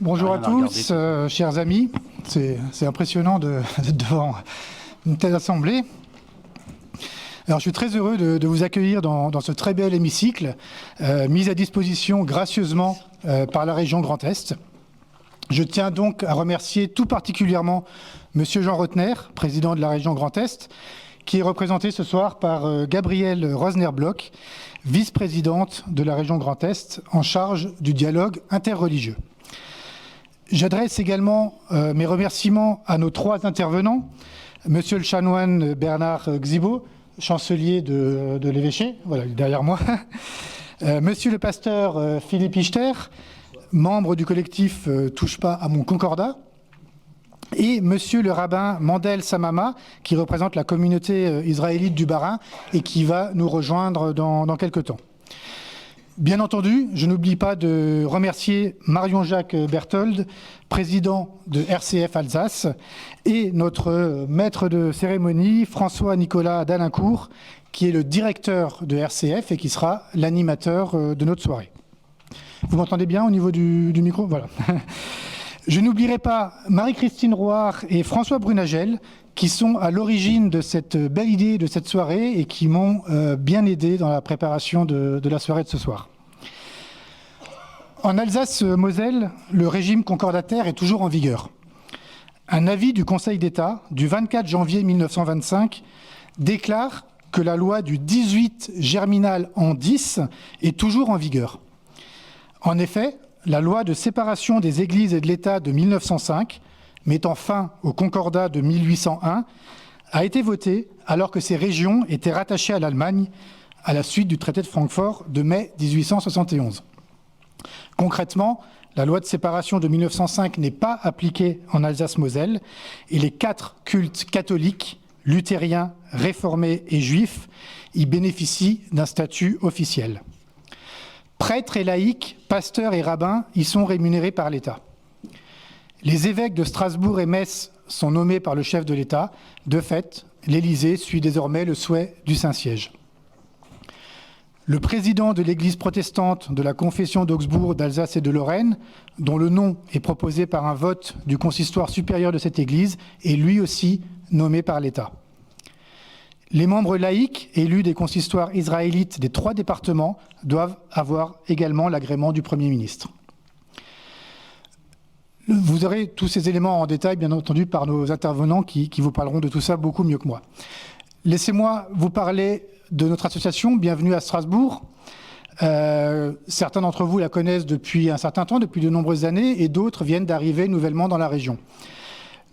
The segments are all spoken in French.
Bonjour à tous, chers amis. C'est impressionnant d'être devant une telle assemblée. Alors, je suis très heureux de vous accueillir dans ce très bel hémicycle, mis à disposition gracieusement par la région Grand Est. Je tiens donc à remercier tout particulièrement Monsieur Jean Rotner, président de la région Grand Est, qui est représenté ce soir par Gabrielle Rosner-Bloch, vice-présidente de la région Grand Est, en charge du dialogue interreligieux. J'adresse également mes remerciements à nos trois intervenants, Monsieur le chanoine Bernard Xibo, chancelier de l'évêché, voilà, derrière moi, Monsieur le pasteur Philippe Ichter, membre du collectif Touche pas à mon concordat, et Monsieur le rabbin Mandel Samama, qui représente la communauté israélite du Bas-Rhin et qui va nous rejoindre dans quelques temps. Bien entendu, je n'oublie pas de remercier Marion-Jacques Berthold, président de RCF Alsace, et notre maître de cérémonie, François-Nicolas Dalincourt, qui est le directeur de RCF et qui sera l'animateur de notre soirée. Vous m'entendez bien au niveau du micro ? Voilà. Je n'oublierai pas Marie-Christine Roire et François Brunagel, qui sont à l'origine de cette belle idée de cette soirée et qui m'ont bien aidé dans la préparation de la soirée de ce soir. En Alsace-Moselle, le régime concordataire est toujours en vigueur. Un avis du Conseil d'État du 24 janvier 1925 déclare que la loi du 18 germinal an 10 est toujours en vigueur. En effet, la loi de séparation des Églises et de l'État de 1905, mettant fin au Concordat de 1801, a été votée alors que ces régions étaient rattachées à l'Allemagne à la suite du traité de Francfort de mai 1871. Concrètement, la loi de séparation de 1905 n'est pas appliquée en Alsace-Moselle et les 4 cultes catholiques, luthériens, réformés et juifs y bénéficient d'un statut officiel. Prêtres et laïcs, pasteurs et rabbins y sont rémunérés par l'État. Les évêques de Strasbourg et Metz sont nommés par le chef de l'État. De fait, l'Élysée suit désormais le souhait du Saint-Siège. Le président de l'Église protestante de la confession d'Augsbourg, d'Alsace et de Lorraine, dont le nom est proposé par un vote du consistoire supérieur de cette Église, est lui aussi nommé par l'État. Les membres laïcs élus des consistoires israélites des 3 départements doivent avoir également l'agrément du Premier ministre. Vous aurez tous ces éléments en détail, bien entendu, par nos intervenants qui vous parleront de tout ça beaucoup mieux que moi. Laissez-moi vous parler de notre association, Bienvenue à Strasbourg. Certains d'entre vous la connaissent depuis un certain temps, depuis de nombreuses années, et d'autres viennent d'arriver nouvellement dans la région.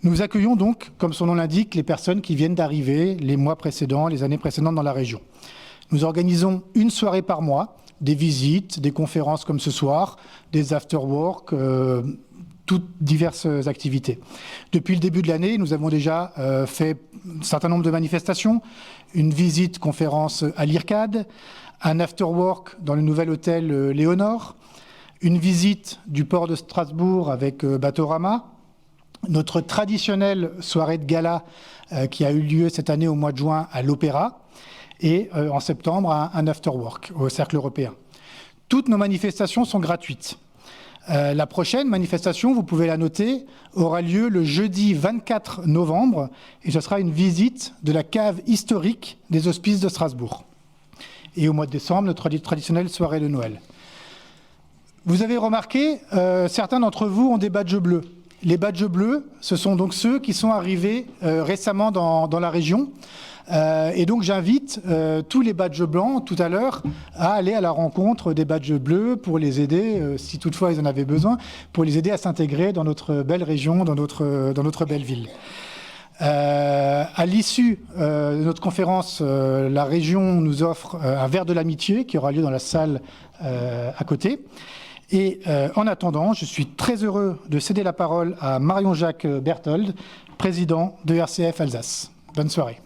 Nous accueillons donc, comme son nom l'indique, les personnes qui viennent d'arriver les mois précédents, les années précédentes dans la région. Nous organisons une soirée par mois, des visites, des conférences comme ce soir, des after-work, toutes diverses activités. Depuis le début de l'année, nous avons déjà fait un certain nombre de manifestations, une visite conférence à l'IRCAD, un after-work dans le nouvel hôtel Léonore, une visite du port de Strasbourg avec Batorama, notre traditionnelle soirée de gala qui a eu lieu cette année au mois de juin à l'Opéra et en septembre un after-work au Cercle européen. Toutes nos manifestations sont gratuites. La prochaine manifestation, vous pouvez la noter, aura lieu le jeudi 24 novembre et ce sera une visite de la cave historique des Hospices de Strasbourg. Et au mois de décembre, notre traditionnelle soirée de Noël. Vous avez remarqué, certains d'entre vous ont des badges bleus. Les badges bleus, ce sont donc ceux qui sont arrivés récemment dans la région. Et donc j'invite tous les badges blancs tout à l'heure à aller à la rencontre des badges bleus pour les aider, si toutefois ils en avaient besoin, pour les aider à s'intégrer dans notre belle région, dans notre belle ville. À l'issue de notre conférence, la région nous offre un verre de l'amitié qui aura lieu dans la salle à côté. Et en attendant, je suis très heureux de céder la parole à Marion-Jacques Berthold, président de RCF Alsace. Bonne soirée.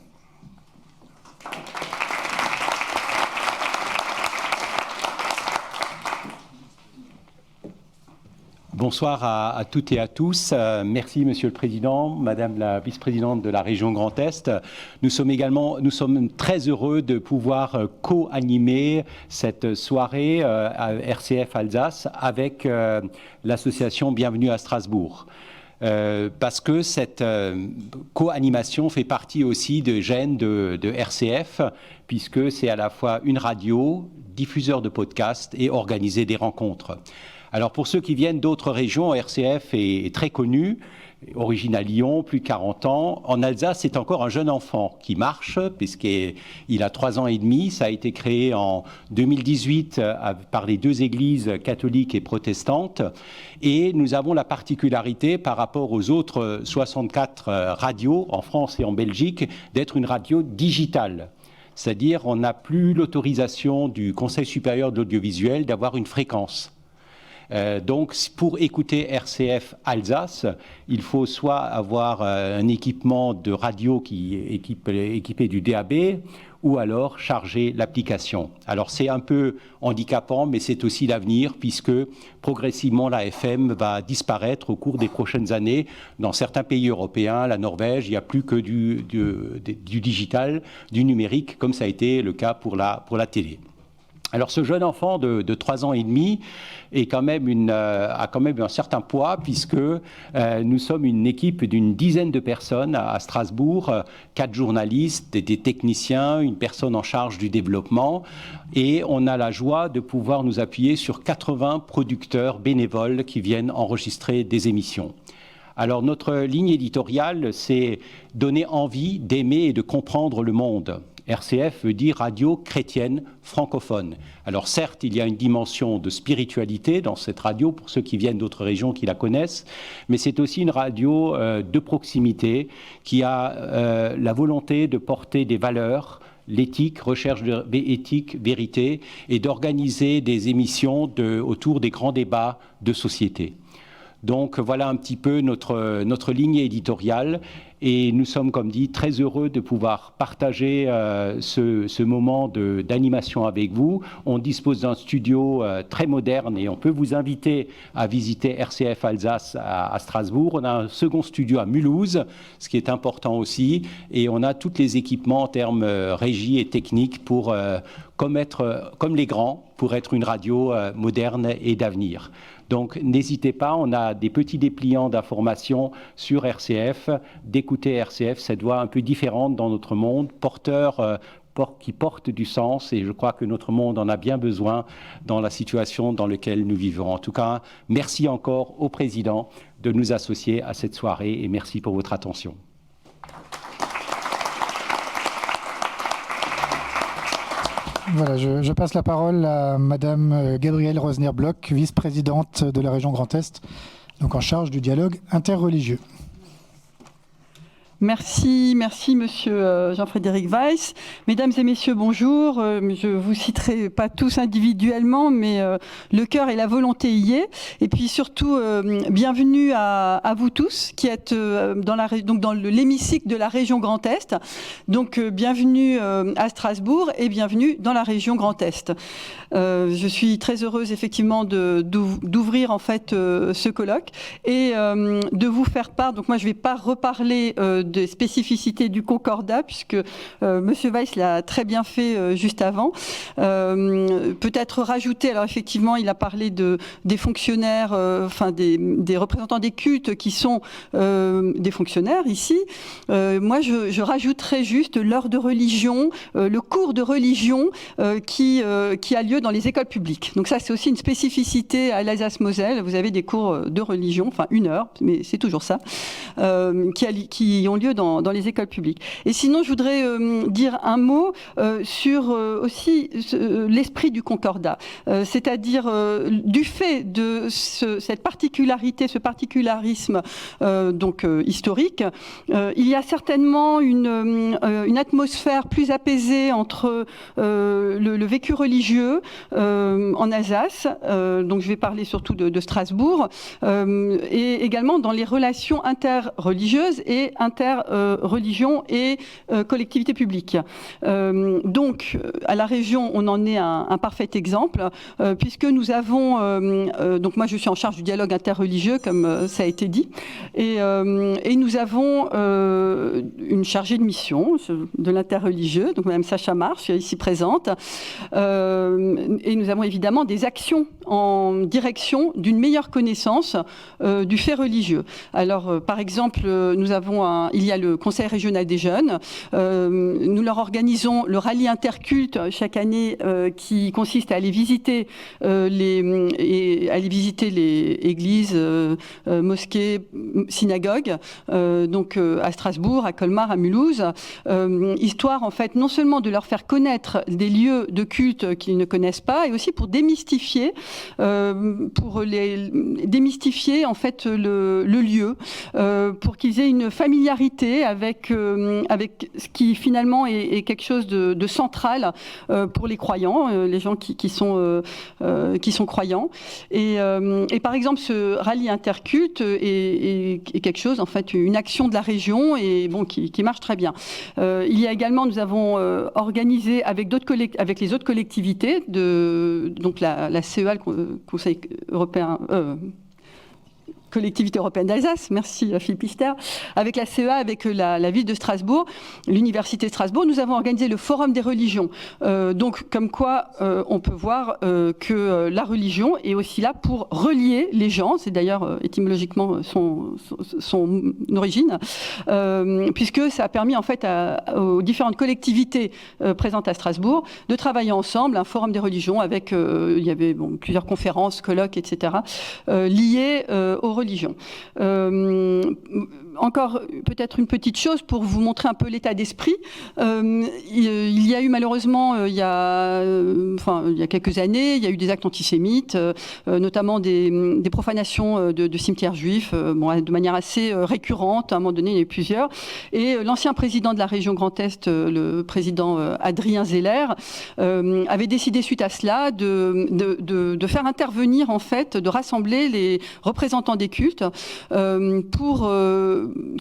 Bonsoir à toutes et à tous. Merci, Monsieur le Président, Madame la Vice-présidente de la région Grand Est. Nous sommes très heureux de pouvoir co-animer cette soirée à RCF Alsace avec l'association Bienvenue à Strasbourg. Parce que cette co-animation fait partie aussi de gènes de RCF, puisque c'est à la fois une radio, diffuseur de podcasts et organiser des rencontres. Alors pour ceux qui viennent d'autres régions, RCF est très connu, origine à Lyon, plus de 40 ans. En Alsace, c'est encore un jeune enfant qui marche, puisqu'il a 3 ans et demi. Ça a été créé en 2018 par les 2 églises catholiques et protestantes. Et nous avons la particularité, par rapport aux autres 64 radios en France et en Belgique, d'être une radio digitale. C'est-à-dire, on n'a plus l'autorisation du Conseil supérieur de l'audiovisuel d'avoir une fréquence. Donc, pour écouter RCF Alsace, il faut soit avoir un équipement de radio qui est équipé du DAB, ou alors charger l'application. Alors, c'est un peu handicapant, mais c'est aussi l'avenir, puisque progressivement, la FM va disparaître au cours des prochaines années. Dans certains pays européens, la Norvège, il n'y a plus que du digital, du numérique, comme ça a été le cas pour la télé. Alors ce jeune enfant de 3 ans et demi a quand même un certain poids, puisque nous sommes une équipe d'une dizaine de personnes à Strasbourg, 4 journalistes, des techniciens, une personne en charge du développement, et on a la joie de pouvoir nous appuyer sur 80 producteurs bénévoles qui viennent enregistrer des émissions. Alors notre ligne éditoriale, c'est donner envie d'aimer et de comprendre le monde. RCF veut dire radio chrétienne francophone. Alors certes, il y a une dimension de spiritualité dans cette radio, pour ceux qui viennent d'autres régions qui la connaissent, mais c'est aussi une radio de proximité qui a la volonté de porter des valeurs, l'éthique, recherche éthique, vérité, et d'organiser des émissions autour des grands débats de société. Donc voilà un petit peu notre ligne éditoriale, et nous sommes, comme dit, très heureux de pouvoir partager ce moment d'animation avec vous. On dispose d'un studio très moderne, et on peut vous inviter à visiter RCF Alsace à Strasbourg. On a un second studio à Mulhouse, ce qui est important aussi, et on a tous les équipements en termes régie et technique pour comme les grands, pour être une radio moderne et d'avenir. Donc n'hésitez pas, on a des petits dépliants d'informations sur RCF, d'écouter RCF, cette voix un peu différente dans notre monde, qui porte du sens, et je crois que notre monde en a bien besoin dans la situation dans laquelle nous vivons. En tout cas, merci encore au Président de nous associer à cette soirée, et merci pour votre attention. Voilà, je passe la parole à Madame Gabrielle Rosner-Bloch, vice-présidente de la région Grand Est, donc en charge du dialogue interreligieux. Merci Monsieur Jean-Frédéric Weiss. Mesdames et messieurs, bonjour. Je ne vous citerai pas tous individuellement, mais le cœur et la volonté y est. Et puis surtout, bienvenue à vous tous qui êtes dans l'hémicycle de la région Grand Est. Donc bienvenue à Strasbourg et bienvenue dans la région Grand Est. Je suis très heureuse effectivement d'ouvrir en fait ce colloque et de vous faire part. Donc moi je ne vais pas reparler de spécificité du Concordat, puisque Monsieur Weiss l'a très bien fait juste avant. Peut-être rajouter, alors effectivement, il a parlé des fonctionnaires, des représentants des cultes qui sont des fonctionnaires ici. Moi, je rajouterais juste l'heure de religion, le cours de religion qui a lieu dans les écoles publiques. Donc ça, c'est aussi une spécificité à l'Alsace-Moselle. Vous avez des cours de religion, enfin 1 heure, mais c'est toujours ça, qui ont lieu dans les écoles publiques. Et sinon, je voudrais dire un mot sur aussi l'esprit du Concordat, c'est-à-dire du fait de cette particularité, ce particularisme historique, il y a certainement une atmosphère plus apaisée entre le vécu religieux en Alsace, donc je vais parler surtout de Strasbourg, et également dans les relations interreligieuses et interreligion et collectivité publique. Donc, à la région, on en est un parfait exemple, puisque nous avons... donc moi, je suis en charge du dialogue interreligieux, comme ça a été dit, et nous avons une chargée de mission de l'interreligieux, donc Mme Sacha Marche, ici présente, et nous avons évidemment des actions en direction d'une meilleure connaissance du fait religieux. Alors, par exemple, il y a le Conseil régional des jeunes. Nous leur organisons le rallye interculte chaque année qui consiste à aller visiter les églises, mosquées, synagogues, donc à Strasbourg, à Colmar, à Mulhouse, histoire en fait non seulement de leur faire connaître des lieux de culte qu'ils ne connaissent pas, et aussi pour démystifier en fait le lieu, pour qu'ils aient une familiarité avec ce qui finalement est quelque chose de central pour les croyants, les gens qui sont croyants. Et par exemple, ce rallye interculte est quelque chose, en fait, une action de la région et bon, qui marche très bien. Il y a également, nous avons organisé avec les autres collectivités, donc la CEA, le Conseil européen. Collectivité européenne d'Alsace, merci Philippe Lister, avec la CEA, avec la ville de Strasbourg, l'université de Strasbourg, nous avons organisé le Forum des religions. Donc, comme quoi, on peut voir que la religion est aussi là pour relier les gens, c'est d'ailleurs étymologiquement son origine, puisque ça a permis en fait aux différentes collectivités présentes à Strasbourg de travailler ensemble, un Forum des religions avec, il y avait plusieurs conférences, colloques, etc., liées aux religion. Encore peut-être une petite chose pour vous montrer un peu l'état d'esprit. Il y a eu malheureusement, il y a quelques années, il y a eu des actes antisémites, notamment des profanations de cimetières juifs, de manière assez récurrente. À un moment donné, il y en a eu plusieurs. Et l'ancien président de la région Grand Est, le président Adrien Zeller, avait décidé suite à cela de faire intervenir, en fait, de rassembler les représentants des cultes pour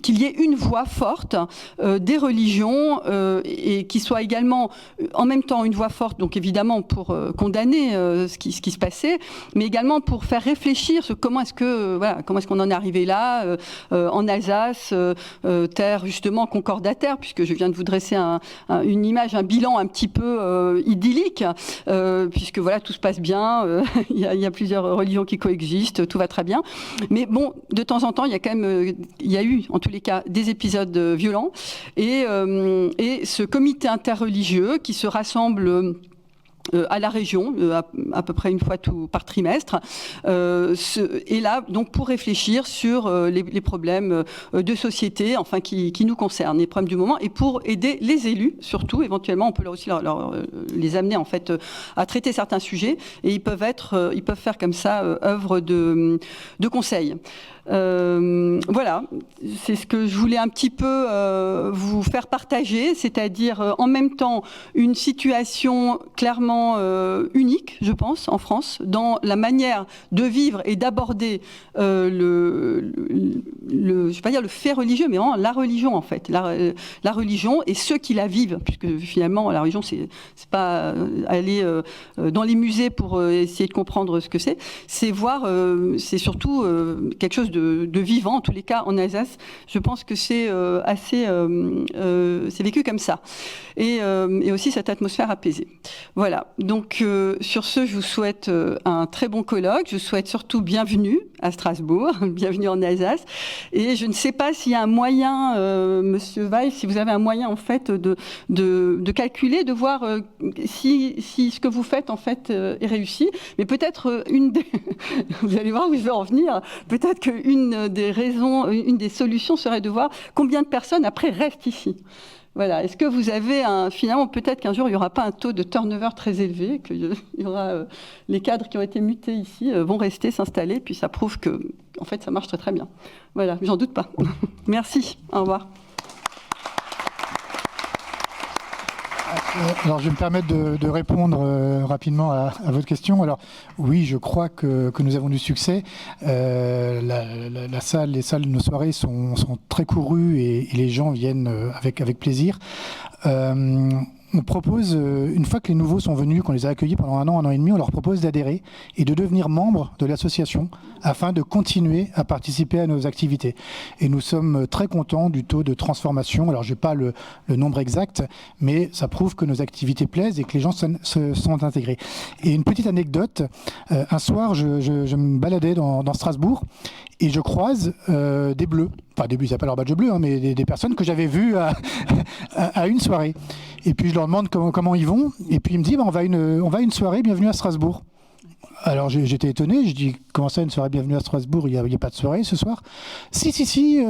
qu'il y ait une voix forte des religions et qui soit également en même temps une voix forte, donc évidemment pour condamner ce qui se passait, mais également pour faire réfléchir sur comment est-ce qu'on en est arrivé là en Alsace, terre justement concordataire, puisque je viens de vous dresser une image, un bilan un petit peu idyllique, puisque voilà, tout se passe bien, il y a plusieurs religions qui coexistent, tout va très bien. Mais bon, de temps en temps, il y a eu en tous les cas des épisodes violents et ce comité interreligieux qui se rassemble à la région, à peu près une fois par trimestre, est là donc pour réfléchir sur les problèmes de société, enfin qui nous concernent, les problèmes du moment, et pour aider les élus, surtout, éventuellement, on peut aussi les amener en fait à traiter certains sujets, et ils peuvent faire comme ça œuvre de conseil. Voilà, c'est ce que je voulais un petit peu vous faire partager, c'est-à-dire en même temps une situation clairement unique, je pense, en France, dans la manière de vivre et d'aborder je ne vais pas dire le fait religieux, mais vraiment la religion en fait, la religion et ceux qui la vivent, puisque finalement la religion c'est pas aller dans les musées pour essayer de comprendre ce que c'est voir, c'est surtout quelque chose de vivant, en tous les cas en Alsace. Je pense que c'est c'est vécu comme ça. Et aussi cette atmosphère apaisée. Voilà. Donc sur ce, je vous souhaite un très bon colloque. Je vous souhaite surtout bienvenue à Strasbourg, bienvenue en Alsace. Et je ne sais pas s'il y a un moyen, Monsieur Weiss, si vous avez un moyen en fait de calculer, de voir si ce que vous faites en fait est réussi. Mais peut-être vous allez voir où je vais en venir. Peut-être qu'une des raisons, une des solutions serait de voir combien de personnes après restent ici. Voilà. Est-ce que vous avez finalement, peut-être qu'un jour, il n'y aura pas un taux de turnover très élevé, qu'il y aura les cadres qui ont été mutés ici vont rester, s'installer, puis ça prouve que, en fait, ça marche très très bien. Voilà, j'en doute pas. Merci. Au revoir. Alors, je vais me permettre de répondre rapidement à votre question. Alors, oui, je crois que nous avons du succès. Les salles de nos soirées sont très courues et les gens viennent avec plaisir. On propose, une fois que les nouveaux sont venus, qu'on les a accueillis pendant un an et demi, on leur propose d'adhérer et de devenir membre de l'association afin de continuer à participer à nos activités. Et nous sommes très contents du taux de transformation. Alors, je n'ai pas le nombre exact, mais ça prouve que nos activités plaisent et que les gens se sont intégrés. Et une petite anecdote, un soir, je me baladais dans Strasbourg et je croise des bleus. Enfin, des bleus, ils n'appellent leur badge bleu, hein, mais des personnes que j'avais vues à une soirée. Et puis je leur demande comment ils vont. Et puis ils me disent on va à une soirée, bienvenue à Strasbourg. Alors j'étais étonné, je dis comment ça une soirée bienvenue à Strasbourg, il n'y a pas de soirée ce soir. Si,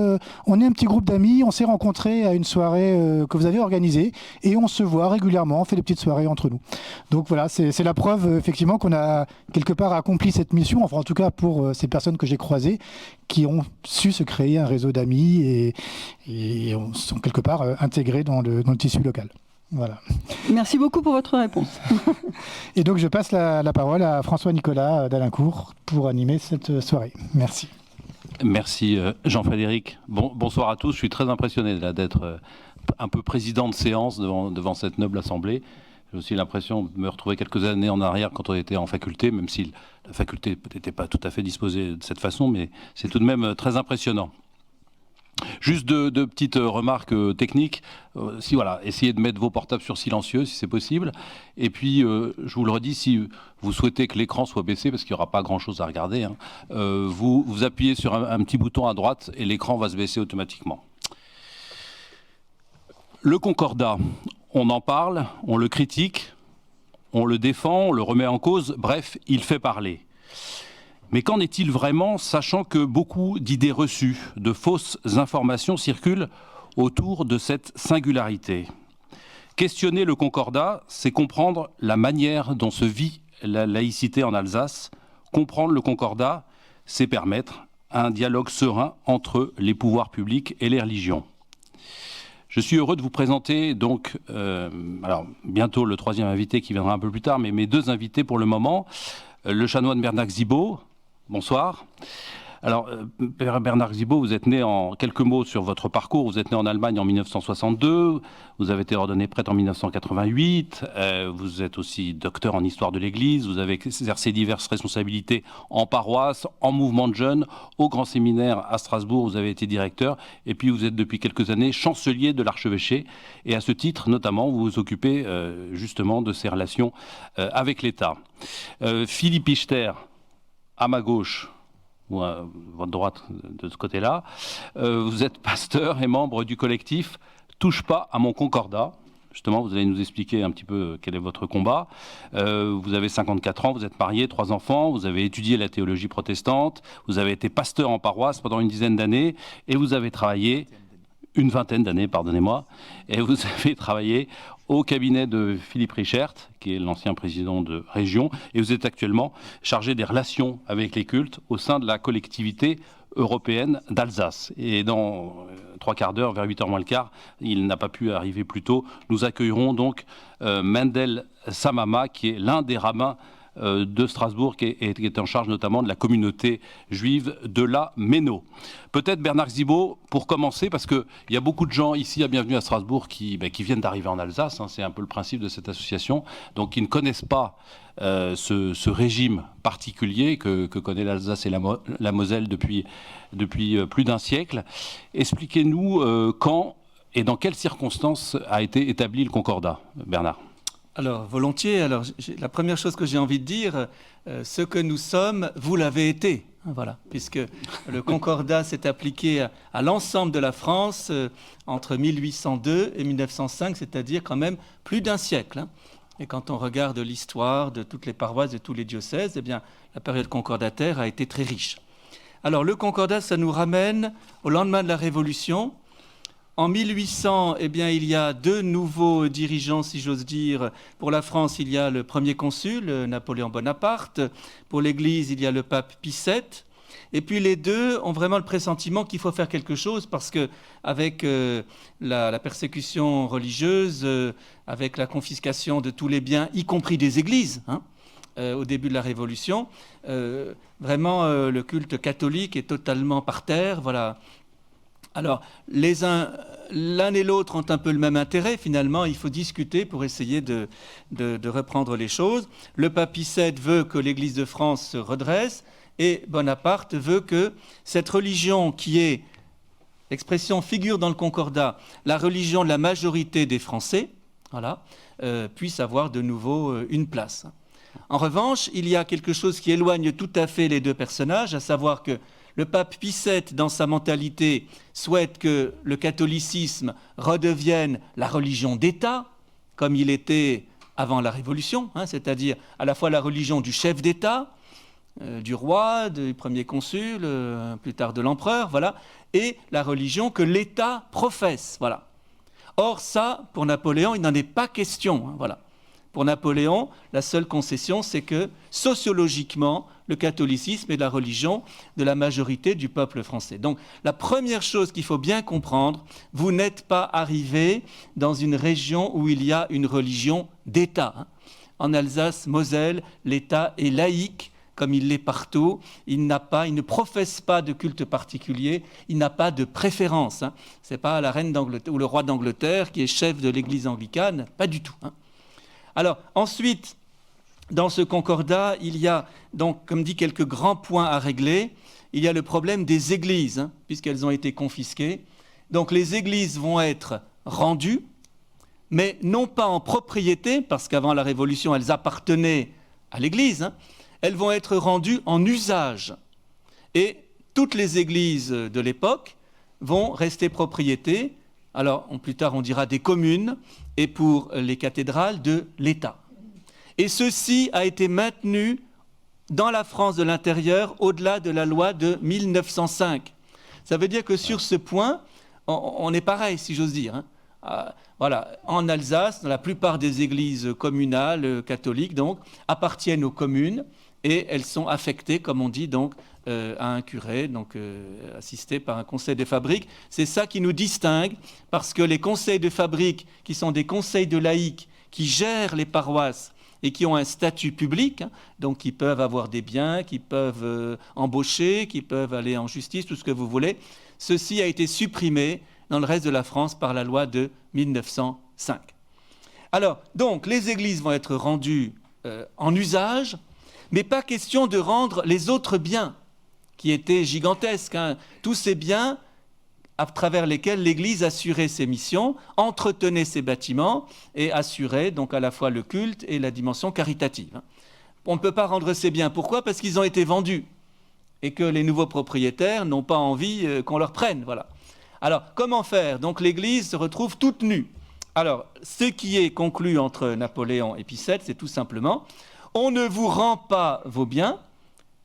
on est un petit groupe d'amis, on s'est rencontrés à une soirée que vous avez organisée et on se voit régulièrement, on fait des petites soirées entre nous. Donc voilà, c'est la preuve effectivement qu'on a quelque part accompli cette mission, enfin en tout cas pour ces personnes que j'ai croisées qui ont su se créer un réseau d'amis et sont quelque part intégrés dans le tissu local. Voilà. Merci beaucoup pour votre réponse. Et donc je passe la parole à François-Nicolas d'Alincourt pour animer cette soirée. Merci. Merci Jean-Frédéric. Bonsoir à tous. Je suis très impressionné d'être un peu président de séance devant cette noble assemblée. J'ai aussi l'impression de me retrouver quelques années en arrière quand on était en faculté, même si la faculté n'était pas tout à fait disposée de cette façon, mais c'est tout de même très impressionnant. Juste deux petites remarques techniques. Essayez de mettre vos portables sur silencieux si c'est possible. Et puis, je vous le redis, si vous souhaitez que l'écran soit baissé, parce qu'il n'y aura pas grand-chose à regarder, vous appuyez sur un petit bouton à droite et l'écran va se baisser automatiquement. Le Concordat, on en parle, on le critique, on le défend, on le remet en cause, bref, il fait parler. Mais qu'en est-il vraiment, sachant que beaucoup d'idées reçues, de fausses informations circulent autour de cette singularité? Questionner le Concordat, c'est comprendre la manière dont se vit la laïcité en Alsace. Comprendre le Concordat, c'est permettre un dialogue serein entre les pouvoirs publics et les religions. Je suis heureux de vous présenter donc, bientôt le troisième invité qui viendra un peu plus tard, mais mes deux invités pour le moment, le chanoine Bernard Xibaud. Bonsoir. Alors, Bernard Xibaud, vous êtes né en quelques mots sur votre parcours. Vous êtes né en Allemagne en 1962. Vous avez été ordonné prêtre en 1988. Vous êtes aussi docteur en histoire de l'Église. Vous avez exercé diverses responsabilités en paroisse, en mouvement de jeunes, au Grand Séminaire à Strasbourg. Vous avez été directeur. Et puis, vous êtes depuis quelques années chancelier de l'archevêché. Et à ce titre, notamment, vous vous occupez justement de ces relations avec l'État. Philippe Ichter, à ma gauche, ou à votre droite de ce côté-là, vous êtes pasteur et membre du collectif « Touche pas à mon Concordat ». Justement, vous allez nous expliquer un petit peu quel est votre combat. Vous avez 54 ans, vous êtes marié, 3 enfants, vous avez étudié la théologie protestante, vous avez été pasteur en paroisse pendant une dizaine d'années et vous avez travaillé, une vingtaine d'années, pardonnez-moi, et vous avez travaillé au cabinet de Philippe Richert, qui est l'ancien président de région, et vous êtes actuellement chargé des relations avec les cultes au sein de la collectivité européenne d'Alsace. Et dans 3 quarts d'heure, vers 8h moins le quart, il n'a pas pu arriver plus tôt, nous accueillerons donc Mendel Samama, qui est l'un des rabbins de Strasbourg, qui est en charge notamment de la communauté juive de la Méno. Peut-être Bernard Xibaud, pour commencer, parce qu'il y a beaucoup de gens ici à Bienvenue à Strasbourg qui viennent d'arriver en Alsace, c'est un peu le principe de cette association, donc qui ne connaissent pas ce régime particulier que connaît l'Alsace et la Moselle depuis plus d'un siècle. Expliquez-nous quand et dans quelles circonstances a été établi le Concordat, Bernard. Alors, volontiers. Alors, la première chose que j'ai envie de dire, ce que nous sommes, vous l'avez été. Voilà, puisque le Concordat s'est appliqué à l'ensemble de la France entre 1802 et 1905, c'est-à-dire quand même plus d'un siècle. Et quand on regarde l'histoire de toutes les paroisses, de tous les diocèses, eh bien, la période concordataire a été très riche. Alors, le Concordat, ça nous ramène au lendemain de la Révolution. En 1800, eh bien, il y a 2 nouveaux dirigeants, si j'ose dire. Pour la France, il y a le premier consul, Napoléon Bonaparte. Pour l'Église, il y a le pape Pie VII. Et puis les deux ont vraiment le pressentiment qu'il faut faire quelque chose parce que avec la persécution religieuse, avec la confiscation de tous les biens, y compris des églises, au début de la Révolution, vraiment le culte catholique est totalement par terre. Voilà. Alors, l'un et l'autre ont un peu le même intérêt. Finalement, il faut discuter pour essayer de reprendre les choses. Le pape Pie VII veut que l'Église de France se redresse et Bonaparte veut que cette religion qui est, l'expression figure dans le Concordat, la religion de la majorité des Français, voilà, puisse avoir de nouveau une place. En revanche, il y a quelque chose qui éloigne tout à fait les deux personnages, à savoir que le pape Pie VII, dans sa mentalité, souhaite que le catholicisme redevienne la religion d'État, comme il était avant la Révolution, c'est-à-dire à la fois la religion du chef d'État, du roi, du premier consul, plus tard de l'empereur, voilà, et la religion que l'État professe, voilà. Or, ça, pour Napoléon, il n'en est pas question, voilà. Pour Napoléon, la seule concession, c'est que sociologiquement, le catholicisme est la religion de la majorité du peuple français. Donc, la première chose qu'il faut bien comprendre, vous n'êtes pas arrivé dans une région où il y a une religion d'État. En Alsace-Moselle, l'État est laïque, comme il l'est partout. Il ne professe pas de culte particulier, il n'a pas de préférence. Ce n'est pas la reine d'Angleterre ou le roi d'Angleterre qui est chef de l'Église anglicane, pas du tout. Alors, ensuite, dans ce concordat, il y a, donc, comme dit, quelques grands points à régler. Il y a le problème des églises, puisqu'elles ont été confisquées. Donc, les églises vont être rendues, mais non pas en propriété, parce qu'avant la Révolution, elles appartenaient à l'Église. Elles vont être rendues en usage. Et toutes les églises de l'époque vont rester propriété. Alors, plus tard, on dira des communes, et pour les cathédrales, de l'État. Et ceci a été maintenu dans la France de l'intérieur au-delà de la loi de 1905. Ça veut dire que sur ce point, on est pareil, si j'ose dire. Voilà. En Alsace, la plupart des églises communales, catholiques, donc, appartiennent aux communes et elles sont affectées, comme on dit, donc, à un curé, donc assisté par un conseil de fabrique. C'est ça qui nous distingue, parce que les conseils de fabrique, qui sont des conseils de laïcs, qui gèrent les paroisses et qui ont un statut public, donc qui peuvent avoir des biens, qui peuvent embaucher, qui peuvent aller en justice, tout ce que vous voulez, ceci a été supprimé dans le reste de la France par la loi de 1905. Alors, donc, les églises vont être rendues en usage, mais pas question de rendre les autres biens, qui étaient gigantesques. Tous ces biens à travers lesquels l'Église assurait ses missions, entretenait ses bâtiments et assurait donc à la fois le culte et la dimension caritative. On ne peut pas rendre ces biens. Pourquoi ? Parce qu'ils ont été vendus et que les nouveaux propriétaires n'ont pas envie qu'on leur prenne. Voilà. Alors, comment faire ? Donc l'Église se retrouve toute nue. Alors, ce qui est conclu entre Napoléon et Pie VII, c'est tout simplement « On ne vous rend pas vos biens,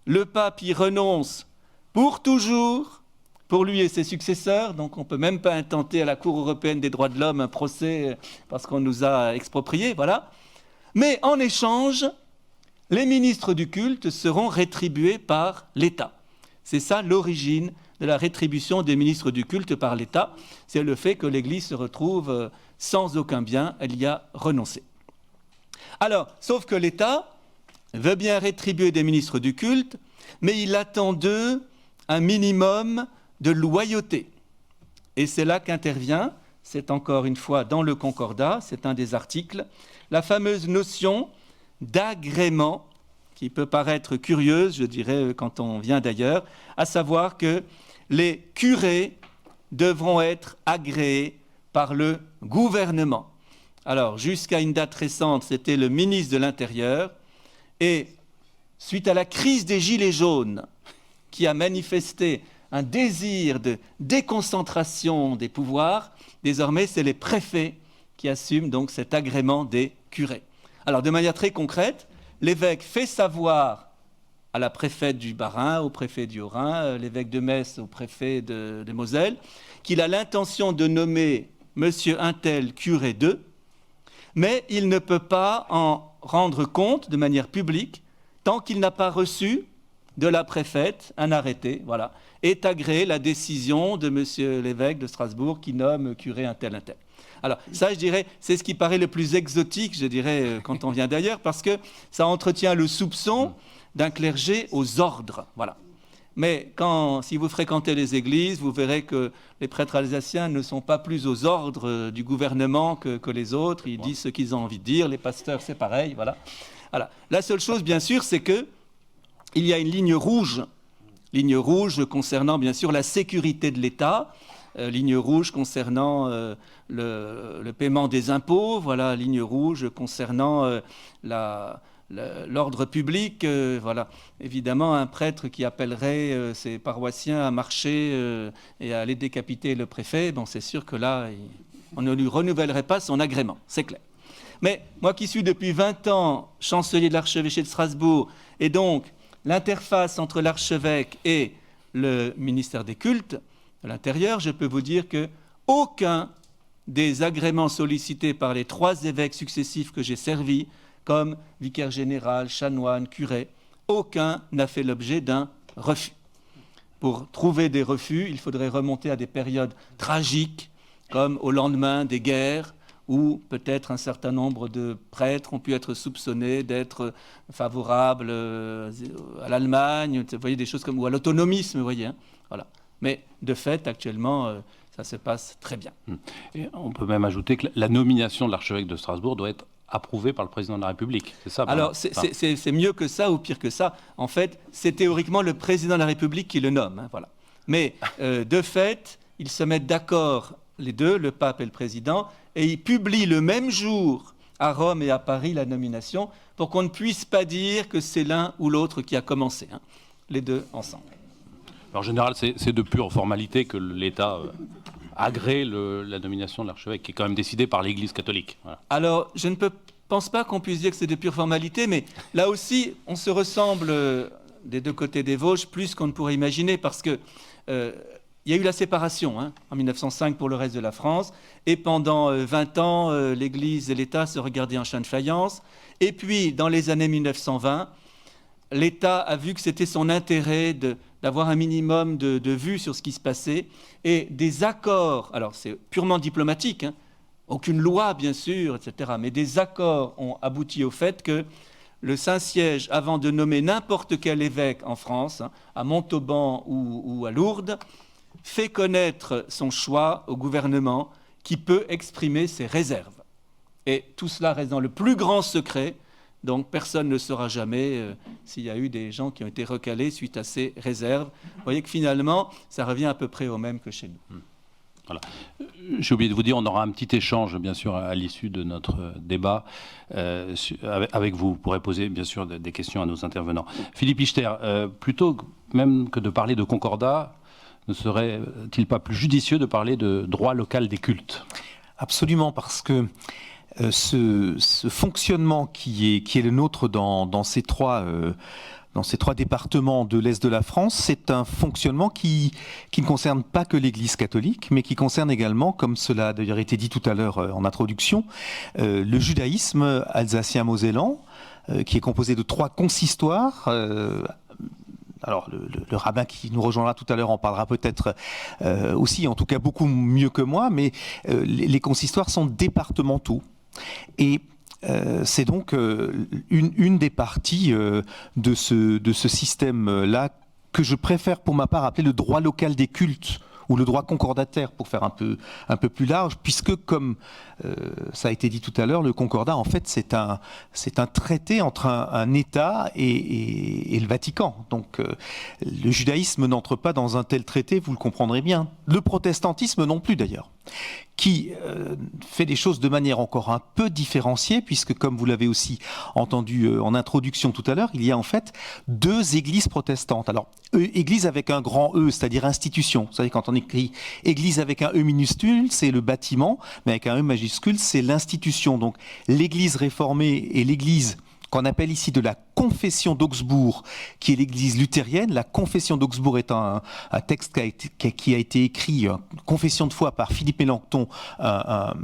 le pape y renonce pour toujours, pour lui et ses successeurs, donc on ne peut même pas intenter à la Cour européenne des droits de l'homme un procès parce qu'on nous a expropriés, voilà. Mais en échange, les ministres du culte seront rétribués par l'État. C'est ça l'origine de la rétribution des ministres du culte par l'État, c'est le fait que l'Église se retrouve sans aucun bien, elle y a renoncé. Alors, sauf que l'État veut bien rétribuer des ministres du culte, mais il attend d'eux un minimum de loyauté. Et c'est là qu'intervient, c'est encore une fois dans le Concordat, c'est un des articles, la fameuse notion d'agrément, qui peut paraître curieuse, je dirais, quand on vient d'ailleurs, à savoir que les curés devront être agréés par le gouvernement. Alors, jusqu'à une date récente, c'était le ministre de l'Intérieur, et suite à la crise des Gilets jaunes, qui a manifesté un désir de déconcentration des pouvoirs, désormais c'est les préfets qui assument donc cet agrément des curés. Alors de manière très concrète, l'évêque fait savoir à la préfète du Bas-Rhin, au préfet du Haut-Rhin, l'évêque de Metz au préfet de Moselle, qu'il a l'intention de nommer monsieur untel curé d'eux, mais il ne peut pas en rendre compte de manière publique tant qu'il n'a pas reçu de la préfète, un arrêté, voilà, est agréé la décision de monsieur l'évêque de Strasbourg qui nomme curé un tel. Alors ça, je dirais, c'est ce qui paraît le plus exotique, je dirais, quand on vient d'ailleurs, parce que ça entretient le soupçon d'un clergé aux ordres, voilà. Mais si vous fréquentez les églises, vous verrez que les prêtres alsaciens ne sont pas plus aux ordres du gouvernement que les autres. Ils disent ce qu'ils ont envie de dire. Les pasteurs, c'est pareil. Voilà. La seule chose, bien sûr, c'est qu'il y a une ligne rouge concernant, bien sûr, la sécurité de l'État, ligne rouge concernant le paiement des impôts, voilà, ligne rouge concernant l'ordre public, voilà. Évidemment, un prêtre qui appellerait ses paroissiens à marcher et à aller décapiter le préfet, bon, c'est sûr que là, on ne lui renouvellerait pas son agrément, c'est clair. Mais moi qui suis depuis 20 ans chancelier de l'archevêché de Strasbourg, et donc l'interface entre l'archevêque et le ministère des cultes de l'Intérieur, je peux vous dire que aucun des agréments sollicités par les 3 évêques successifs que j'ai servis, comme vicaire général, chanoine, curé, aucun n'a fait l'objet d'un refus. Pour trouver des refus, il faudrait remonter à des périodes tragiques, comme au lendemain des guerres, où peut-être un certain nombre de prêtres ont pu être soupçonnés d'être favorables à l'Allemagne, vous voyez, des choses comme, ou à l'autonomisme, vous voyez. Hein, voilà. Mais de fait, actuellement, ça se passe très bien. Et on peut même ajouter que la nomination de l'archevêque de Strasbourg doit être approuvé par le président de la République, c'est ça? Alors, c'est mieux que ça ou pire que ça. En fait, c'est théoriquement le président de la République qui le nomme. Hein, voilà. Mais de fait, ils se mettent d'accord, les deux, le pape et le président, et ils publient le même jour à Rome et à Paris la nomination pour qu'on ne puisse pas dire que c'est l'un ou l'autre qui a commencé, hein, les deux ensemble. En général, c'est de pure formalité que l'État agrée la nomination de l'archevêque, qui est quand même décidée par l'Église catholique. Voilà. Alors, je ne pense pas qu'on puisse dire que c'est de pure formalité, mais là aussi, on se ressemble des deux côtés des Vosges plus qu'on ne pourrait imaginer, parce que il y a eu la séparation hein, en 1905 pour le reste de la France, et pendant 20 ans, l'Église et l'État se regardaient en chien de faïence, et puis dans les années 1920, l'État a vu que c'était son intérêt d'avoir un minimum de vue sur ce qui se passait, et des accords, alors c'est purement diplomatique, hein, aucune loi bien sûr, etc., mais des accords ont abouti au fait que le Saint-Siège, avant de nommer n'importe quel évêque en France, hein, à Montauban ou à Lourdes, fait connaître son choix au gouvernement qui peut exprimer ses réserves. Et tout cela reste dans le plus grand secret, donc personne ne saura jamais s'il y a eu des gens qui ont été recalés suite à ces réserves. Vous voyez que finalement, ça revient à peu près au même que chez nous. Voilà. J'ai oublié de vous dire, on aura un petit échange, bien sûr, à l'issue de notre débat avec vous. Vous pourrez poser, bien sûr, des questions à nos intervenants. Philippe Ichter, plutôt même que de parler de concordat, ne serait-il pas plus judicieux de parler de droit local des cultes? Absolument, parce que ce fonctionnement qui est le nôtre dans ces trois départements de l'Est de la France, c'est un fonctionnement qui ne concerne pas que l'Église catholique, mais qui concerne également, comme cela a d'ailleurs été dit tout à l'heure en introduction, le judaïsme alsacien-mosellan, qui est composé de 3 consistoires. Alors le rabbin qui nous rejoindra tout à l'heure en parlera peut-être aussi, en tout cas beaucoup mieux que moi, mais les consistoires sont départementaux. Et c'est donc une des parties de ce système-là que je préfère pour ma part appeler le droit local des cultes, ou le droit concordataire pour faire un peu plus large, puisque comme ça a été dit tout à l'heure, le concordat en fait c'est un traité entre un État et le Vatican. Donc le judaïsme n'entre pas dans un tel traité, vous le comprendrez bien. Le protestantisme non plus d'ailleurs, qui fait des choses de manière encore un peu différenciée, puisque comme vous l'avez aussi entendu en introduction tout à l'heure, il y a en fait 2 églises protestantes. Alors, église avec un grand E, c'est-à-dire institution. Vous savez, quand on écrit église avec un E minuscule, c'est le bâtiment, mais avec un E majuscule, c'est l'institution. Donc, l'église réformée et l'église qu'on appelle ici de la confession d'Augsbourg, qui est l'église luthérienne. La confession d'Augsbourg est un texte qui a été écrit, confession de foi par Philippe Mélenchon, un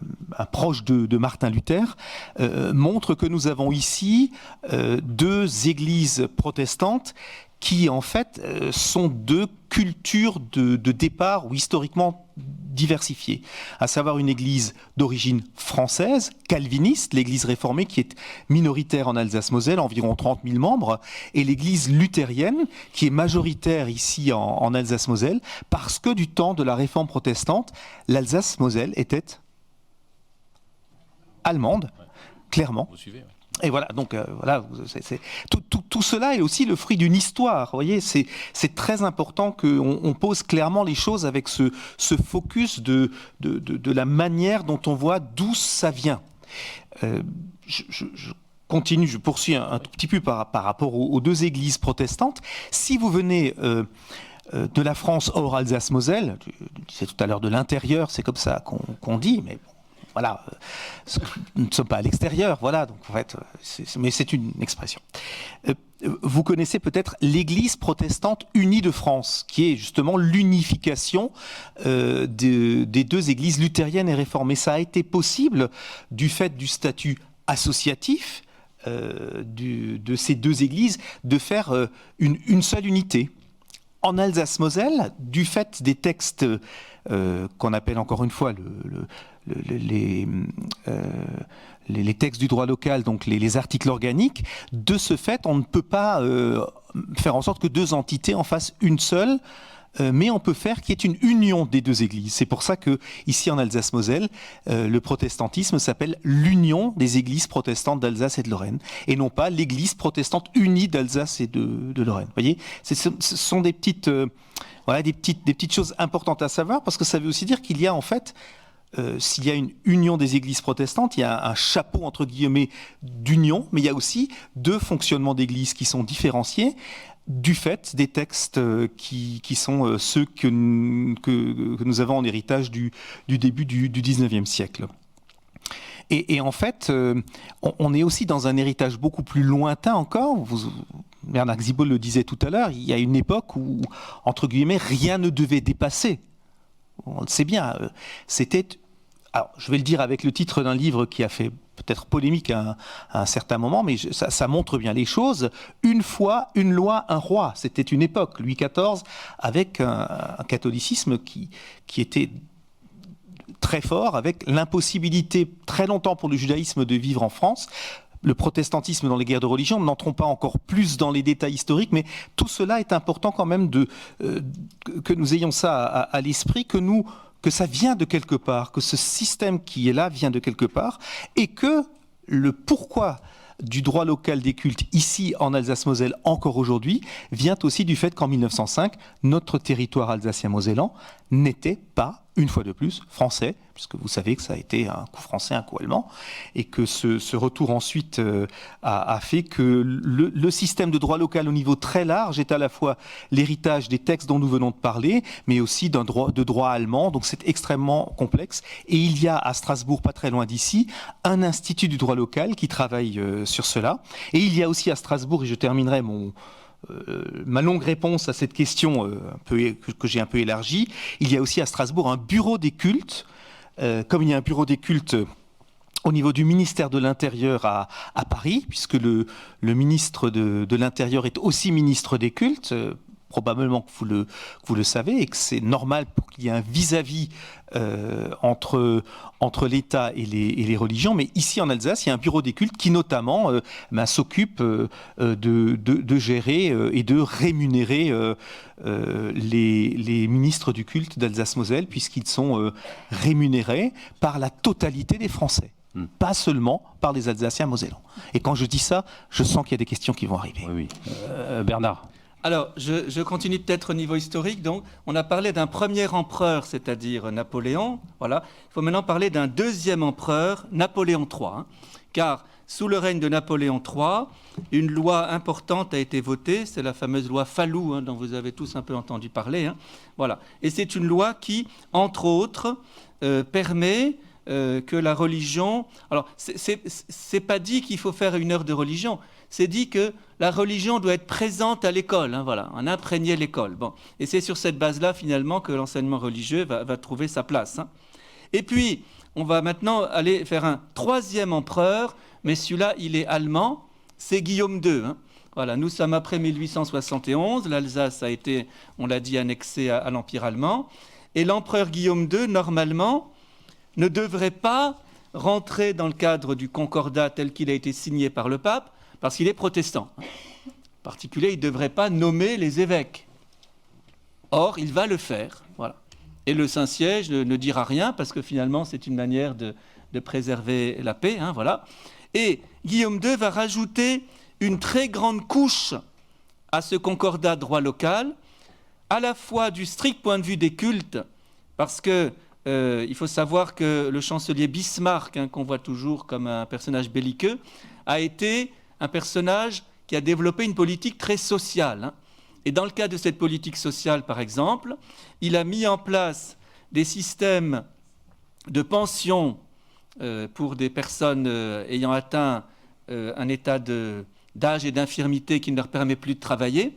proche de Martin Luther, montre que nous avons ici 2 églises protestantes qui en fait sont deux cultures de départ ou historiquement diversifiées, à savoir une église d'origine française, calviniste, l'église réformée qui est minoritaire en Alsace-Moselle, environ 30 000 membres, et l'église luthérienne qui est majoritaire ici en Alsace-Moselle, parce que du temps de la réforme protestante, l'Alsace-Moselle était allemande, clairement. Vous suivez, ouais. Et voilà, donc voilà, tout cela est aussi le fruit d'une histoire. Vous voyez, c'est très important qu'on pose clairement les choses avec ce focus de la manière dont on voit d'où ça vient. Je continue, je poursuis un tout petit peu par rapport aux deux églises protestantes. Si vous venez de la France hors Alsace-Moselle, je disais tout à l'heure de l'intérieur, c'est comme ça qu'on dit, mais voilà, nous ne sommes pas à l'extérieur, voilà, donc en fait, mais c'est une expression. Vous connaissez peut-être l'Église protestante unie de France, qui est justement l'unification des deux églises luthériennes et réformées. Ça a été possible du fait du statut associatif de ces deux églises de faire une seule unité. En Alsace-Moselle, du fait des textes qu'on appelle encore une fois les textes du droit local, donc les articles organiques, de ce fait, on ne peut pas faire en sorte que deux entités en fassent une seule, mais on peut faire qu'il y ait une union des deux églises. C'est pour ça que ici en Alsace-Moselle, le protestantisme s'appelle l'Union des églises protestantes d'Alsace et de Lorraine, et non pas l'Église protestante unie d'Alsace et de Lorraine. Vous voyez, ce sont des petites, voilà, des petites choses importantes à savoir, parce que ça veut aussi dire qu'il y a en fait, s'il y a une union des églises protestantes, il y a un chapeau entre guillemets d'union, mais il y a aussi deux fonctionnements d'églises qui sont différenciés du fait des textes qui sont ceux que nous avons en héritage du début du 19e siècle. Et en fait, on est aussi dans un héritage beaucoup plus lointain encore. Bernard Xibaud le disait tout à l'heure, il y a une époque où, entre guillemets, rien ne devait dépasser. On le sait bien, c'était... Alors, je vais le dire avec le titre d'un livre qui a fait peut-être polémique à un certain moment, mais ça montre bien les choses. Une foi, une loi, un roi. C'était une époque, Louis XIV, avec un catholicisme qui était très fort, avec l'impossibilité très longtemps pour le judaïsme de vivre en France. Le protestantisme dans les guerres de religion, n'entrons pas encore plus dans les détails historiques, mais tout cela est important quand même que nous ayons ça à l'esprit, que ça vient de quelque part, que ce système qui est là vient de quelque part, et que le pourquoi du droit local des cultes ici en Alsace-Moselle encore aujourd'hui vient aussi du fait qu'en 1905, notre territoire alsacien-mosellan n'était pas, une fois de plus, français, puisque vous savez que ça a été un coup français, un coup allemand, et que ce retour ensuite a fait que le système de droit local au niveau très large est à la fois l'héritage des textes dont nous venons de parler, mais aussi de droit allemand, donc c'est extrêmement complexe. Et il y a à Strasbourg, pas très loin d'ici, un institut du droit local qui travaille sur cela. Et il y a aussi à Strasbourg, et je terminerai ma longue réponse à cette question que j'ai un peu élargie, il y a aussi à Strasbourg un bureau des cultes, comme il y a un bureau des cultes au niveau du ministère de l'Intérieur à Paris, puisque le ministre de l'Intérieur est aussi ministre des cultes, probablement que vous le savez, et que c'est normal pour qu'il y ait un vis-à-vis entre l'État et les religions. Mais ici en Alsace, il y a un bureau des cultes qui notamment s'occupe de gérer et de rémunérer les ministres du culte d'Alsace-Moselle, puisqu'ils sont rémunérés par la totalité des Français. Pas seulement par les Alsaciens mosellans. Et quand je dis ça, je sens qu'il y a des questions qui vont arriver. Oui. Bernard. Alors, je continue peut-être au niveau historique. Donc, on a parlé d'un premier empereur, c'est-à-dire Napoléon. Voilà. Il faut maintenant parler d'un deuxième empereur, Napoléon III. Car sous le règne de Napoléon III, une loi importante a été votée. C'est la fameuse loi Fallou, dont vous avez tous un peu entendu parler. Voilà. Et c'est une loi qui, entre autres, permet que la religion... Alors, c'est pas dit qu'il faut faire une heure de religion. C'est dit que la religion doit être présente à l'école, voilà, en imprégner l'école. Bon. Et c'est sur cette base-là, finalement, que l'enseignement religieux va trouver sa place. Et puis, on va maintenant aller faire un troisième empereur, mais celui-là, il est allemand, c'est Guillaume II. Voilà, nous sommes après 1871, l'Alsace a été, on l'a dit, annexée à l'Empire allemand, et l'empereur Guillaume II, normalement, ne devrait pas rentrer dans le cadre du concordat tel qu'il a été signé par le pape, parce qu'il est protestant. En particulier, il ne devrait pas nommer les évêques. Or, il va le faire. Voilà. Et le Saint-Siège ne dira rien, parce que finalement, c'est une manière de préserver la paix. Hein, voilà. Et Guillaume II va rajouter une très grande couche à ce concordat droit local, à la fois du strict point de vue des cultes, parce que il faut savoir que le chancelier Bismarck, hein, qu'on voit toujours comme un personnage belliqueux, a été un personnage qui a développé une politique très sociale. Hein. Et dans le cas de cette politique sociale, par exemple, il a mis en place des systèmes de pension pour des personnes ayant atteint un état d'âge et d'infirmité qui ne leur permet plus de travailler.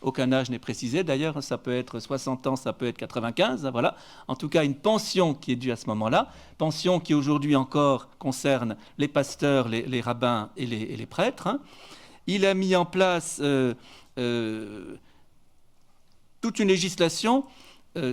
Aucun âge n'est précisé d'ailleurs, ça peut être 60 ans, ça peut être 95, voilà. En tout cas, une pension qui est due à ce moment-là, pension qui aujourd'hui encore concerne les pasteurs, les rabbins et les prêtres. Hein. Il a mis en place toute une législation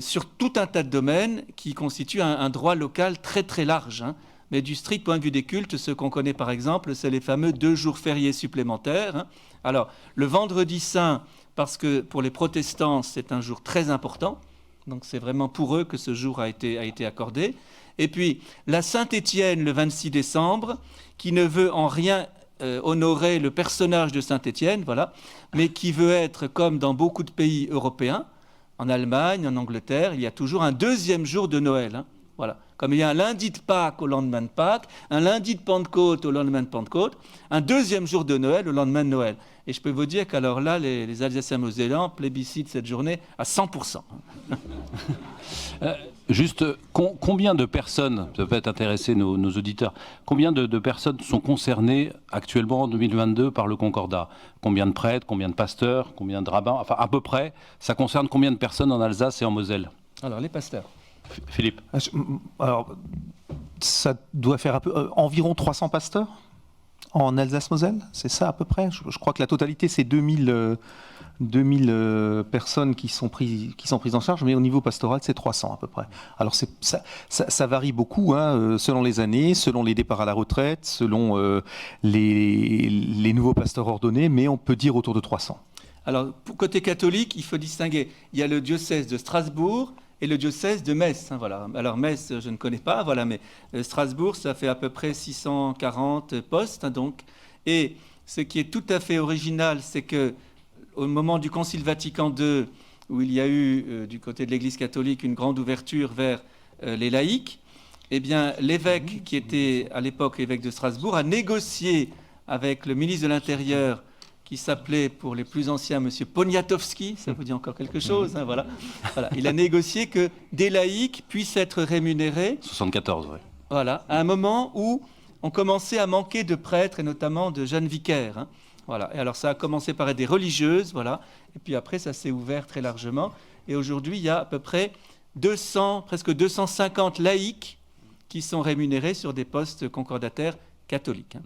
sur tout un tas de domaines qui constituent un droit local très très large. Hein. Mais du strict point de vue des cultes, ce qu'on connaît par exemple, c'est les fameux 2 jours fériés supplémentaires. Hein. Alors, le vendredi saint, parce que pour les protestants, c'est un jour très important. Donc c'est vraiment pour eux que ce jour a été accordé. Et puis la Saint-Étienne, le 26 décembre, qui ne veut en rien honorer le personnage de Saint-Étienne, voilà, mais qui veut être comme dans beaucoup de pays européens, en Allemagne, en Angleterre, il y a toujours un 2e jour de Noël. Hein, voilà. Comme il y a un lundi de Pâques au lendemain de Pâques, un lundi de Pentecôte au lendemain de Pentecôte, un 2e jour de Noël au lendemain de Noël. Et je peux vous dire qu'alors là, les Alsaciens-Mosellans plébiscitent cette journée à 100%. Juste, combien de personnes, ça peut être intéresser nos auditeurs, combien de personnes sont concernées actuellement en 2022 par le Concordat? Combien de prêtres, combien de pasteurs, combien de rabbins? Enfin, à peu près, ça concerne combien de personnes en Alsace et en Moselle? Alors, les pasteurs. Philippe. Alors, ça doit faire environ 300 pasteurs en Alsace-Moselle, c'est ça à peu près. Je crois que la totalité, c'est 2000 personnes qui sont prises en charge, mais au niveau pastoral, c'est 300 à peu près. Alors ça varie beaucoup, hein, selon les années, selon les départs à la retraite, selon les nouveaux pasteurs ordonnés, mais on peut dire autour de 300. Alors, pour côté catholique, il faut distinguer. Il y a le diocèse de Strasbourg et le diocèse de Metz. Hein, voilà. Alors Metz, je ne connais pas, voilà, mais Strasbourg, ça fait à peu près 640 postes. Hein, donc. Et ce qui est tout à fait original, c'est que au moment du Concile Vatican II, où il y a eu du côté de l'Église catholique une grande ouverture vers les laïcs, eh bien, l'évêque qui était à l'époque l'évêque de Strasbourg a négocié avec le ministre de l'Intérieur, qui s'appelait pour les plus anciens M. Poniatowski, ça vous dit encore quelque chose, hein, voilà. Voilà. Il a négocié que des laïcs puissent être rémunérés. 74, oui. Voilà, à un moment où on commençait à manquer de prêtres et notamment de jeunes vicaires. Hein. Voilà. Et alors ça a commencé par être des religieuses, voilà. Et puis après ça s'est ouvert très largement. Et aujourd'hui il y a à peu près presque 250 laïcs qui sont rémunérés sur des postes concordataires catholiques. Hein.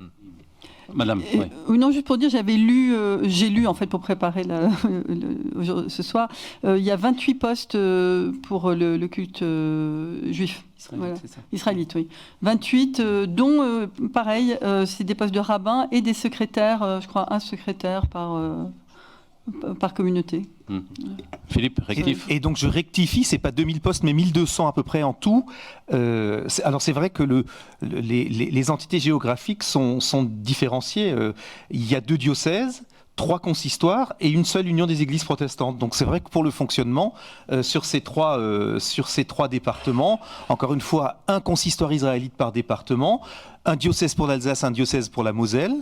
Madame. Oui. Non, juste pour dire, j'ai lu en fait pour préparer ce soir, il y a 28 postes pour le culte juif. Israélite, voilà. C'est ça. Israélite, oui. 28, dont, pareil, c'est des postes de rabbins et des secrétaires, je crois un secrétaire par communauté. Philippe, rectifie. Et donc je rectifie, c'est pas 2000 postes, mais 1200 à peu près en tout. Alors c'est vrai que les entités géographiques sont différenciées. Il y a 2 diocèses, 3 consistoires et une seule union des églises protestantes. Donc c'est vrai que pour le fonctionnement, sur ces trois départements, encore une fois, un consistoire israélite par département, un diocèse pour l'Alsace, un diocèse pour la Moselle,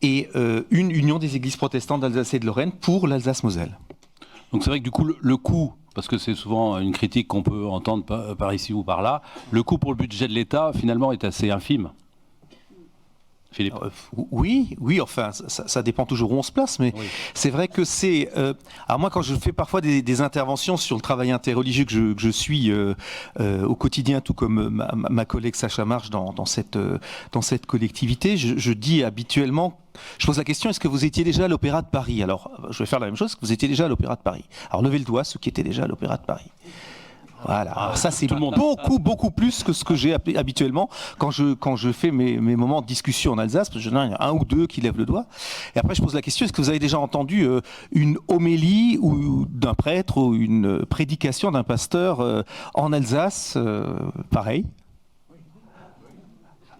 et une union des églises protestantes d'Alsace et de Lorraine pour l'Alsace-Moselle. Donc c'est vrai que du coup, le coût, parce que c'est souvent une critique qu'on peut entendre par ici ou par là, le coût pour le budget de l'État, finalement, est assez infime. Philippe. Oui, enfin, ça dépend toujours où on se place, mais oui. C'est vrai que c'est... alors moi, quand je fais parfois des interventions sur le travail interreligieux que je suis au quotidien, tout comme ma collègue Sacha Marche dans cette collectivité, je dis habituellement Je pose la question, est-ce que vous étiez déjà à l'Opéra de Paris? Alors, je vais faire la même chose, est-ce que vous étiez déjà à l'Opéra de Paris? Alors, levez le doigt, ceux qui étaient déjà à l'Opéra de Paris. Voilà, alors ça c'est beaucoup plus que ce que j'ai habituellement quand je fais mes moments de discussion en Alsace, parce que il y en a un ou deux qui lèvent le doigt. Et après je pose la question, est-ce que vous avez déjà entendu une homélie ou d'un prêtre ou une prédication d'un pasteur en Alsace, pareil?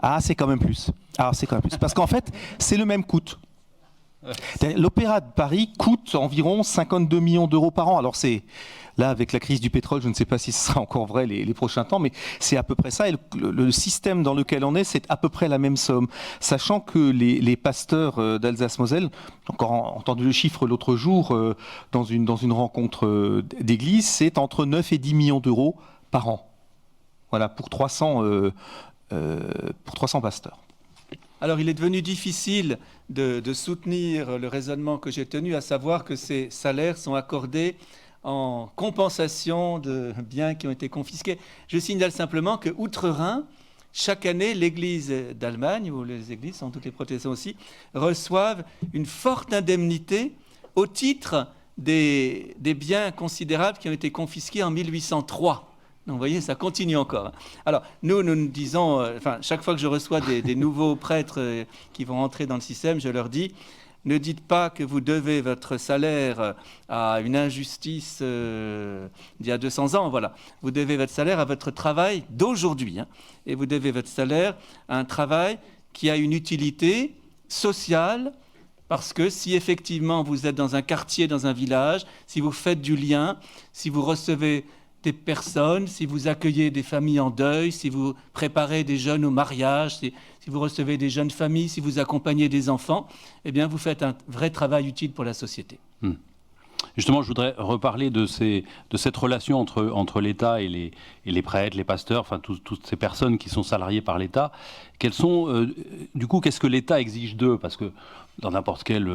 Ah, c'est quand même plus. Alors c'est quand même plus. Parce qu'en fait, c'est le même coût. L'Opéra de Paris coûte environ 52 millions d'euros par an. Alors c'est là, avec la crise du pétrole, je ne sais pas si ce sera encore vrai les prochains temps, mais c'est à peu près ça. Et le système dans lequel on est, c'est à peu près la même somme. Sachant que les pasteurs d'Alsace-Moselle, encore entendu le chiffre l'autre jour dans une rencontre d'église, c'est entre 9 et 10 millions d'euros par an. Voilà, pour 300 pasteurs. Alors, il est devenu difficile de soutenir le raisonnement que j'ai tenu, à savoir que ces salaires sont accordés en compensation de biens qui ont été confisqués. Je signale simplement que Outre-Rhin, chaque année, l'Église d'Allemagne, ou les églises, sans doute les protestants aussi, reçoivent une forte indemnité au titre des biens considérables qui ont été confisqués en 1803. Donc, vous voyez, ça continue encore. Alors, nous disons, chaque fois que je reçois des nouveaux prêtres qui vont entrer dans le système, je leur dis, ne dites pas que vous devez votre salaire à une injustice d'il y a 200 ans. Voilà. Vous devez votre salaire à votre travail d'aujourd'hui. Et vous devez votre salaire à un travail qui a une utilité sociale, parce que si effectivement vous êtes dans un quartier, dans un village, si vous faites du lien, si vous recevez des personnes, si vous accueillez des familles en deuil, si vous préparez des jeunes au mariage, si vous recevez des jeunes familles, si vous accompagnez des enfants, eh bien vous faites un vrai travail utile pour la société. Justement, je voudrais reparler de cette relation entre l'État et les prêtres, les pasteurs, enfin toutes ces personnes qui sont salariées par l'État. Qu'est-ce que l'État exige d'eux? Parce que dans n'importe quelle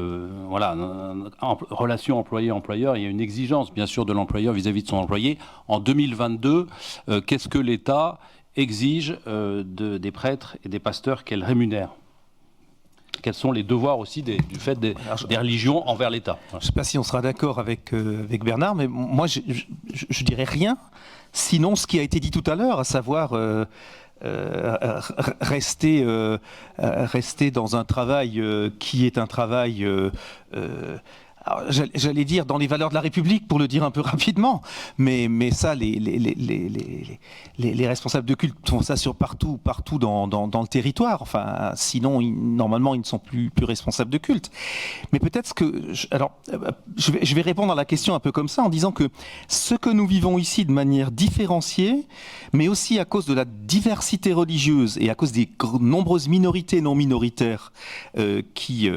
relation employé-employeur, il y a une exigence, bien sûr, de l'employeur vis-à-vis de son employé. En 2022, qu'est-ce que l'État exige des prêtres et des pasteurs qu'elle rémunère? Quels sont les devoirs aussi du fait des religions envers l'État? Je ne sais pas si on sera d'accord avec Bernard, mais moi je dirais rien, sinon ce qui a été dit tout à l'heure, à savoir rester dans un travail qui est un travail... j'allais dire dans les valeurs de la République, pour le dire un peu rapidement, mais ça, les responsables de culte font ça partout dans le territoire. Enfin, sinon, normalement, ils ne sont plus responsables de culte. Mais peut-être je vais répondre à la question un peu comme ça, en disant que ce que nous vivons ici de manière différenciée, mais aussi à cause de la diversité religieuse et à cause des nombreuses minorités non minoritaires qui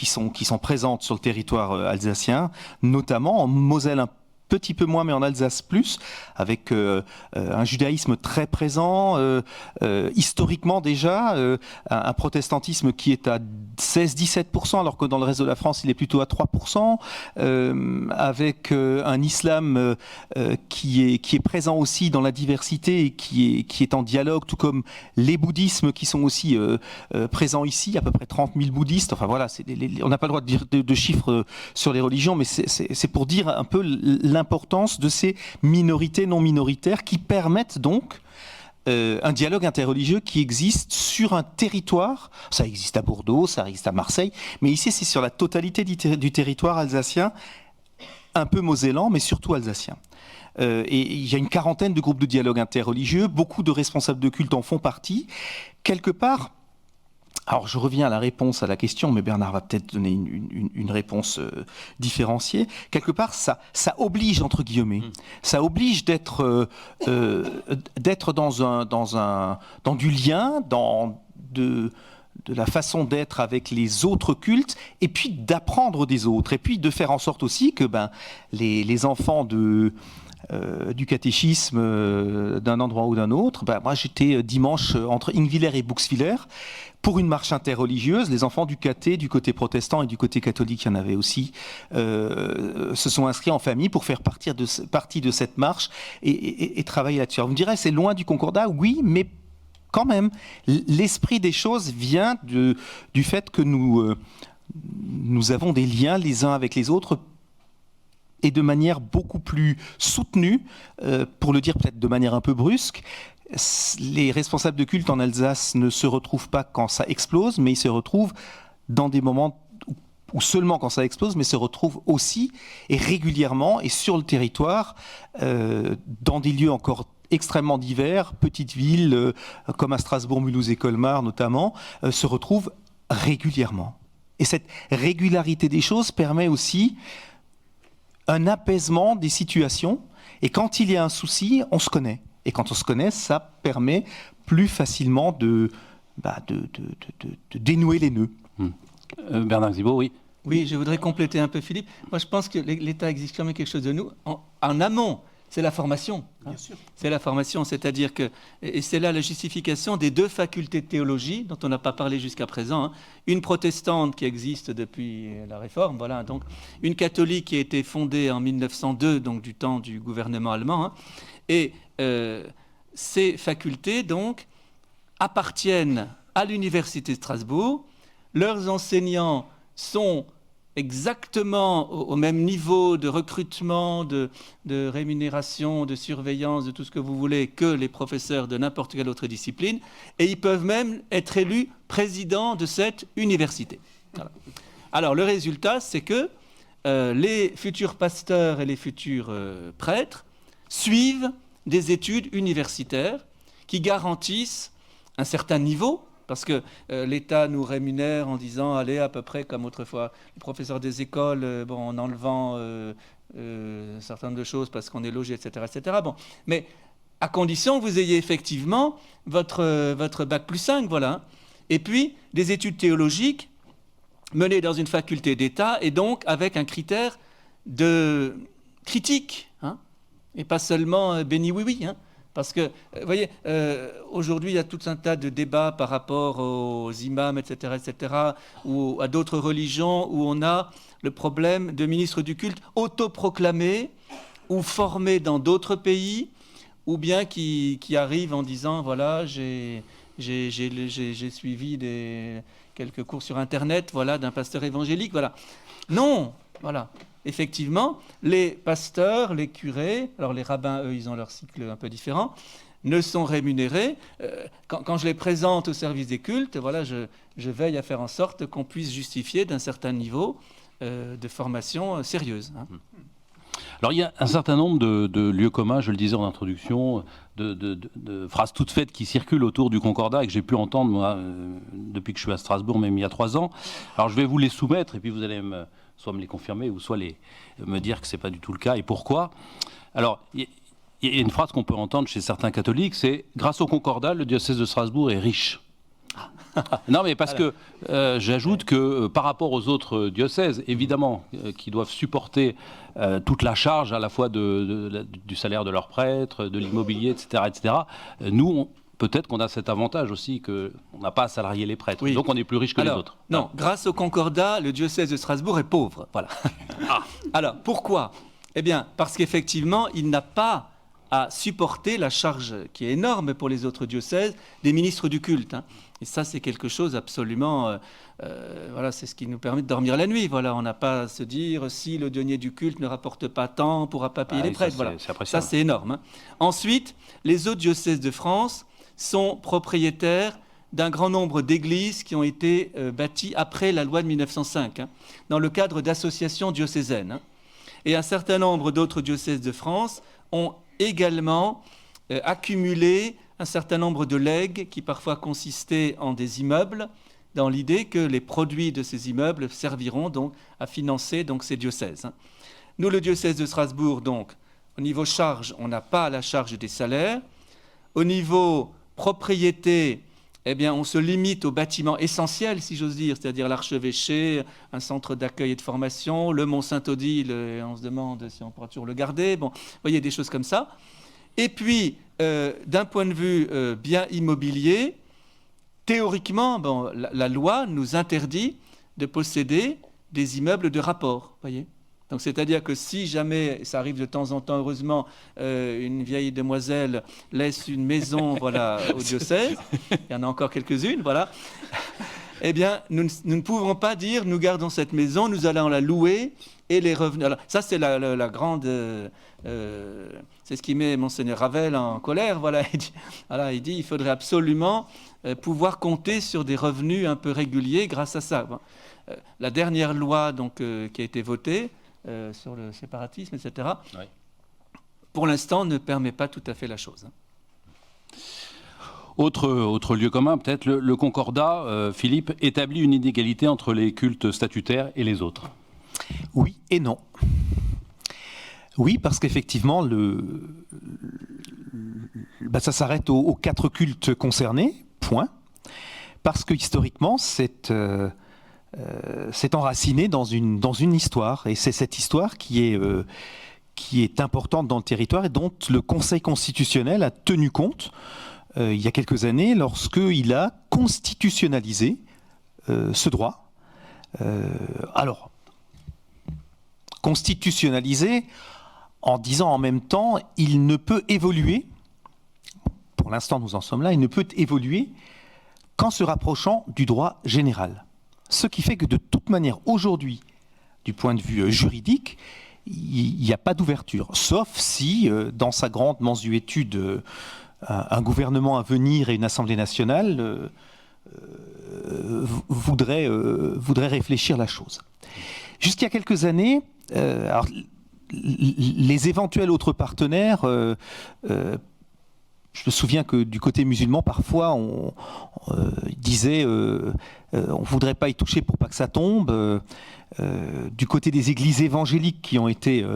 sont présentes sur le territoire alsacien, notamment en Moselle un petit peu moins, mais en Alsace plus, avec un judaïsme très présent, historiquement déjà, un protestantisme qui est à 16-17%, alors que dans le reste de la France, il est plutôt à 3%, avec un islam qui est présent aussi dans la diversité et qui est en dialogue, tout comme les bouddhismes qui sont aussi présents ici, à peu près 30 000 bouddhistes. Enfin voilà, on n'a pas le droit de dire de chiffres sur les religions, mais c'est pour dire un peu l'importance de ces minorités non minoritaires qui permettent donc un dialogue interreligieux qui existe sur un territoire. Ça existe à Bordeaux, ça existe à Marseille, mais ici c'est sur la totalité du territoire alsacien, un peu mosellan, mais surtout alsacien. Et il y a une quarantaine de groupes de dialogue interreligieux, beaucoup de responsables de culte en font partie. Quelque part, alors je reviens à la réponse à la question, mais Bernard va peut-être donner une réponse différenciée. Quelque part, ça oblige, entre guillemets, ça oblige d'être dans du lien, de la façon d'être avec les autres cultes, et puis d'apprendre des autres, et puis de faire en sorte aussi que les enfants du catéchisme d'un endroit ou d'un autre. Moi, j'étais dimanche entre Ingwiller et Buxwiller pour une marche interreligieuse. Les enfants du caté, du côté protestant et du côté catholique, il y en avait aussi, se sont inscrits en famille pour faire partie de cette marche et travailler là-dessus. Alors, vous me direz, c'est loin du Concordat, oui, mais quand même, l'esprit des choses vient du fait que nous avons des liens les uns avec les autres et de manière beaucoup plus soutenue, pour le dire peut-être de manière un peu brusque. Les responsables de culte en Alsace ne se retrouvent pas quand ça explose, mais ils se retrouvent dans des moments ou seulement quand ça explose, mais se retrouvent aussi et régulièrement et sur le territoire, dans des lieux encore extrêmement divers, petites villes comme à Strasbourg, Mulhouse et Colmar notamment, se retrouvent régulièrement. Et cette régularité des choses permet aussi un apaisement des situations. Et quand il y a un souci, on se connaît. Et quand on se connaît, ça permet plus facilement de dénouer les nœuds. Bernard Xibaud, oui. Oui, je voudrais compléter un peu Philippe. Moi, je pense que l'État exige quand même quelque chose de nous. En amont, c'est la formation. Bien sûr. C'est la formation, c'est-à-dire que, et c'est là la justification des 2 facultés de théologie dont on n'a pas parlé jusqu'à présent. Une protestante qui existe depuis la Réforme, voilà, donc une catholique qui a été fondée en 1902, donc du temps du gouvernement allemand. Et ces facultés, donc, appartiennent à l'Université de Strasbourg. Leurs enseignants sont exactement au même niveau de recrutement, de rémunération, de surveillance, de tout ce que vous voulez, que les professeurs de n'importe quelle autre discipline. Et ils peuvent même être élus présidents de cette université. Voilà. Alors, le résultat, c'est que les futurs pasteurs et les futurs prêtres suivent des études universitaires qui garantissent un certain niveau, parce que l'État nous rémunère en disant, allez, à peu près comme autrefois, les professeurs des écoles, en enlevant un certain nombre de choses parce qu'on est logé, etc., etc. Bon. Mais à condition que vous ayez effectivement votre bac plus 5, voilà. Et puis, des études théologiques menées dans une faculté d'État et donc avec un critère de critique, et pas seulement béni oui-oui, Parce que, vous voyez, aujourd'hui, il y a tout un tas de débats par rapport aux imams, etc., ou à d'autres religions où on a le problème de ministres du culte autoproclamés ou formés dans d'autres pays, ou bien qui arrivent en disant, voilà, j'ai suivi quelques cours sur Internet, voilà, d'un pasteur évangélique, voilà. Non, voilà. Effectivement, les pasteurs, les curés, alors les rabbins, eux, ils ont leur cycle un peu différent, ne sont rémunérés. Quand je les présente au service des cultes, voilà, je veille à faire en sorte qu'on puisse justifier d'un certain niveau de formation sérieuse. Alors il y a un certain nombre de lieux communs, je le disais en introduction, de phrases toutes faites qui circulent autour du Concordat et que j'ai pu entendre moi, depuis que je suis à Strasbourg, même il y a 3 ans. Alors je vais vous les soumettre et puis vous allez soit me les confirmer ou soit me dire que ce n'est pas du tout le cas et pourquoi. Alors il y a une phrase qu'on peut entendre chez certains catholiques, c'est « Grâce au Concordat, le diocèse de Strasbourg est riche ». Non, mais parce que j'ajoute que par rapport aux autres diocèses, évidemment, qui doivent supporter toute la charge à la fois du salaire de leurs prêtres, de l'immobilier, etc., nous, peut-être qu'on a cet avantage aussi qu'on n'a pas à salarier les prêtres. Oui. Donc on est plus riche que les autres. Non, grâce au Concordat, le diocèse de Strasbourg est pauvre. Voilà. Alors, pourquoi ? Eh bien, parce qu'effectivement, il n'a pas à supporter la charge qui est énorme pour les autres diocèses des ministres du culte. Et ça, c'est quelque chose absolument... voilà, c'est ce qui nous permet de dormir la nuit. Voilà, on n'a pas à se dire si le denier du culte ne rapporte pas tant, on ne pourra pas payer les prêtres. Voilà. Ça, c'est énorme. Ensuite, les autres diocèses de France sont propriétaires d'un grand nombre d'églises qui ont été bâties après la loi de 1905, dans le cadre d'associations diocésaines. Et un certain nombre d'autres diocèses de France ont également accumulé un certain nombre de legs qui parfois consistaient en des immeubles, dans l'idée que les produits de ces immeubles serviront donc à financer donc ces diocèses. Nous, le diocèse de Strasbourg, donc, au niveau charge, on n'a pas la charge des salaires. Au niveau propriété, eh bien, on se limite aux bâtiments essentiels, si j'ose dire, c'est-à-dire l'archevêché, un centre d'accueil et de formation, le Mont Saint-Odile, on se demande si on pourra toujours le garder. Bon, vous voyez, des choses comme ça. Et puis, d'un point de vue bien immobilier, théoriquement, la loi nous interdit de posséder des immeubles de rapport, voyez. Donc c'est-à-dire que si jamais, ça arrive de temps en temps, heureusement, une vieille demoiselle laisse une maison voilà, au diocèse, il y en a encore quelques-unes, voilà, eh bien, nous ne pouvons pas dire, nous gardons cette maison, nous allons la louer, et les revenus... Alors, ça, c'est la grande... c'est ce qui met Monseigneur Ravel en colère, voilà, il dit il faudrait absolument pouvoir compter sur des revenus un peu réguliers grâce à ça. Bon. La dernière loi donc, qui a été votée sur le séparatisme, etc., oui, pour l'instant ne permet pas tout à fait la chose. Autre lieu commun, peut-être, le Concordat, Philippe, établit une inégalité entre les cultes statutaires et les autres. Oui et non. Oui, parce qu'effectivement, ça s'arrête aux 4 cultes concernés, point. Parce que historiquement, c'est enraciné dans une histoire. Et c'est cette histoire qui est importante dans le territoire et dont le Conseil constitutionnel a tenu compte il y a quelques années lorsqu'il a constitutionnalisé ce droit. Alors, constitutionnalisé en disant en même temps, il ne peut évoluer, pour l'instant nous en sommes là, il ne peut évoluer qu'en se rapprochant du droit général. Ce qui fait que de toute manière, aujourd'hui, du point de vue juridique, il n'y a pas d'ouverture, sauf si, dans sa grande mansuétude, un gouvernement à venir et une Assemblée nationale voudraient réfléchir la chose. Jusqu'il y a quelques années, alors, les éventuels autres partenaires, je me souviens que du côté musulman, parfois, on disait on ne voudrait pas y toucher pour pas que ça tombe. Du côté des églises évangéliques qui ont été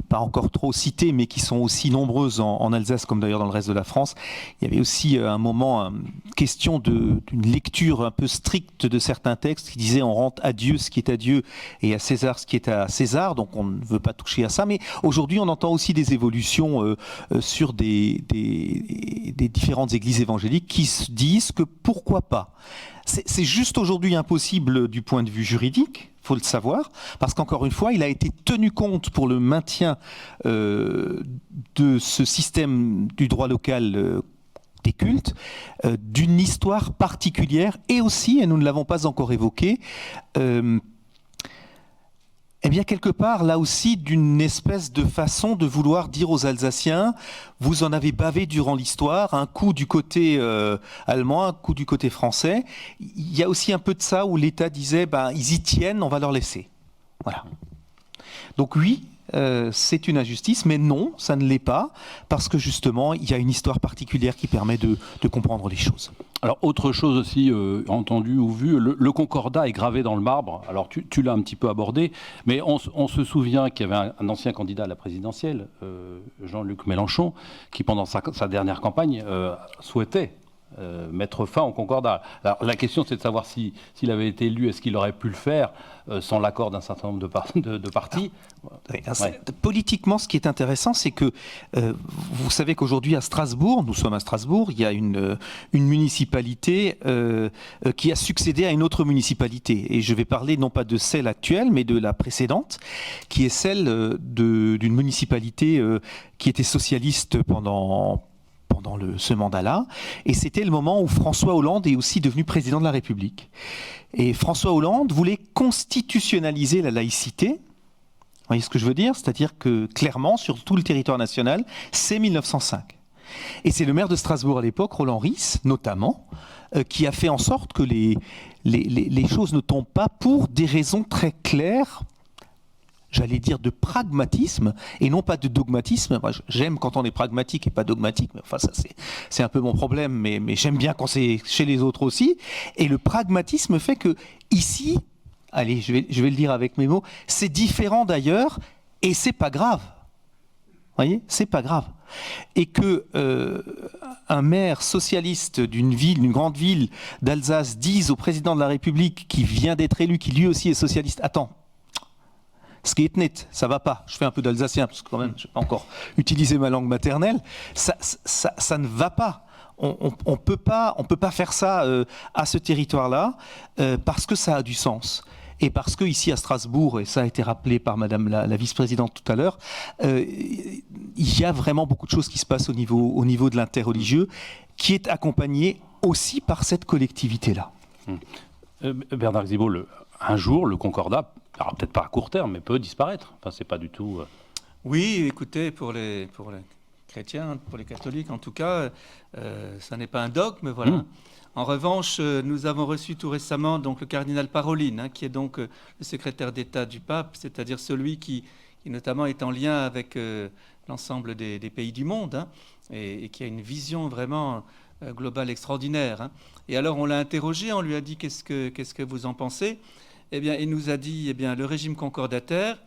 pas encore trop citées, mais qui sont aussi nombreuses en Alsace, comme d'ailleurs dans le reste de la France, il y avait aussi un moment question d'une lecture un peu stricte de certains textes qui disaient on rend à Dieu ce qui est à Dieu et à César ce qui est à César, donc on ne veut pas toucher à ça. Mais aujourd'hui, on entend aussi des évolutions sur des différentes églises évangéliques qui se disent que pourquoi pas. C'est juste aujourd'hui impossible du point de vue juridique, il faut le savoir, parce qu'encore une fois, il a été tenu compte pour le maintien de ce système du droit local des cultes, d'une histoire particulière, et aussi, et nous ne l'avons pas encore évoqué, eh bien, quelque part, là aussi, d'une espèce de façon de vouloir dire aux Alsaciens, vous en avez bavé durant l'histoire, un coup du côté allemand, un coup du côté français. Il y a aussi un peu de ça où l'État disait, ils y tiennent, on va leur laisser. Voilà. Donc oui, c'est une injustice, mais non, ça ne l'est pas, parce que justement, il y a une histoire particulière qui permet de comprendre les choses. Alors, autre chose aussi entendue ou vue, le Concordat est gravé dans le marbre. Alors, tu l'as un petit peu abordé, mais on se souvient qu'il y avait un ancien candidat à la présidentielle, Jean-Luc Mélenchon, qui pendant sa dernière campagne souhaitait mettre fin au Concordat. Alors, la question, c'est de savoir s'il avait été élu, est-ce qu'il aurait pu le faire sans l'accord d'un certain nombre de partis. Politiquement, ce qui est intéressant, c'est que vous savez qu'aujourd'hui à Strasbourg, nous sommes à Strasbourg, il y a une municipalité qui a succédé à une autre municipalité. Et je vais parler non pas de celle actuelle, mais de la précédente, qui est celle d'une municipalité qui était socialiste pendant ce mandat-là, et c'était le moment où François Hollande est aussi devenu président de la République. Et François Hollande voulait constitutionnaliser la laïcité. Vous voyez ce que je veux dire ? C'est-à-dire que clairement, sur tout le territoire national, c'est 1905. Et c'est le maire de Strasbourg à l'époque, Roland Ries, notamment, qui a fait en sorte que les choses ne tombent pas pour des raisons très claires, j'allais dire de pragmatisme et non pas de dogmatisme. Moi, j'aime quand on est pragmatique et pas dogmatique, mais enfin ça c'est un peu mon problème, mais j'aime bien quand c'est chez les autres aussi. Et le pragmatisme fait que ici, allez, je vais le dire avec mes mots, c'est différent d'ailleurs et c'est pas grave. Vous voyez, c'est pas grave. Et que un maire socialiste d'une grande ville d'Alsace dise au président de la République qui vient d'être élu, qui lui aussi est socialiste, attends, ce qui est net, ça va pas. Je fais un peu d'alsacien parce que quand même, je n'ai pas encore utilisé ma langue maternelle. Ça ne va pas. On peut pas faire ça à ce territoire-là parce que ça a du sens. et parce que ici à Strasbourg, et ça a été rappelé par Madame la vice-présidente tout à l'heure, il y a vraiment beaucoup de choses qui se passent au niveau de l'interreligieux, qui est accompagné aussi par cette collectivité-là. Bernard Xibaud, un jour, le Concordat, alors peut-être pas à court terme, mais peut disparaître. Enfin, c'est pas du tout... Oui, écoutez, pour les chrétiens, pour les catholiques en tout cas, ça n'est pas un dogme, voilà. En revanche, nous avons reçu tout récemment donc, le cardinal Parolin, qui est donc le secrétaire d'État du pape, c'est-à-dire celui qui notamment est en lien avec l'ensemble des pays du monde, et qui a une vision vraiment globale extraordinaire. Et alors on l'a interrogé, on lui a dit qu'est-ce que vous en pensez? Eh bien, il nous a dit, eh bien, le régime concordataire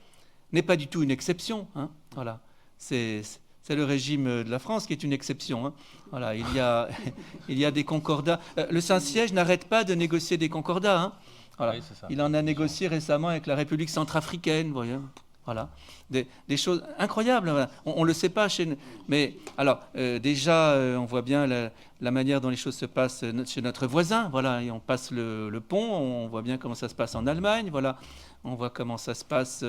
n'est pas du tout une exception. Voilà. C'est le régime de la France qui est une exception. Voilà. Il y a des concordats. Le Saint-Siège n'arrête pas de négocier des concordats. Voilà. Oui, c'est ça. Il en a négocié récemment avec la République centrafricaine. Vous voyez. Voilà. Des choses incroyables. Voilà. On ne le sait pas chez nous. Mais alors, déjà, on voit bien la manière dont les choses se passent chez notre voisin. Voilà. Et on passe le pont. On voit bien comment ça se passe en Allemagne. Voilà. On voit comment ça se passe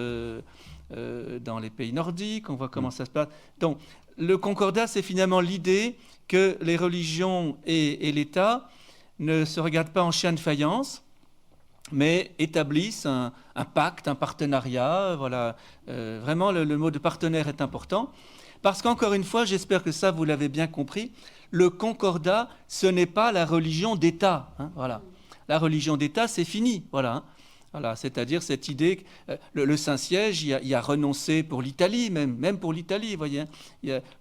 dans les pays nordiques. On voit comment ça se passe. Donc, le concordat, c'est finalement l'idée que les religions et l'État ne se regardent pas en chien de faïence, mais établissent un pacte, un partenariat. Voilà. Vraiment, le mot de partenaire est important. Parce qu'encore une fois, j'espère que ça, vous l'avez bien compris, le concordat, ce n'est pas la religion d'État. Voilà. La religion d'État, c'est fini. Voilà. Voilà, c'est-à-dire cette idée que le Saint-Siège y a renoncé pour l'Italie, même pour l'Italie, vous voyez.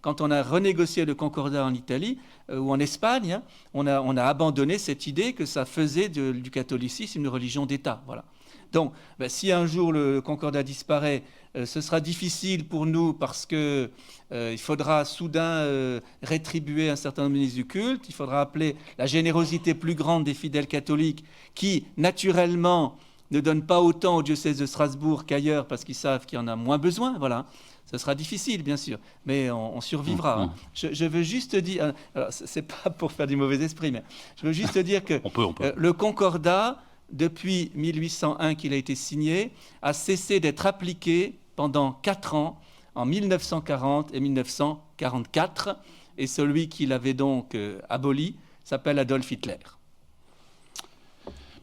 Quand on a renégocié le concordat en Italie ou en Espagne, on a abandonné cette idée que ça faisait du catholicisme une religion d'État. Voilà. Donc, si un jour le concordat disparaît, ce sera difficile pour nous parce que il faudra soudain rétribuer un certain nombre de ministres du culte, il faudra appeler la générosité plus grande des fidèles catholiques qui, naturellement, ne donnent pas autant au diocèse de Strasbourg qu'ailleurs parce qu'ils savent qu'il y en a moins besoin. Voilà. Ce sera difficile, bien sûr, mais on survivra. Je veux juste dire, alors c'est pas pour faire du mauvais esprit, mais je veux juste dire que on peut. Le concordat, depuis 1801 qu'il a été signé, a cessé d'être appliqué pendant 4 ans, en 1940 et 1944, et celui qui l'avait donc aboli s'appelle Adolf Hitler.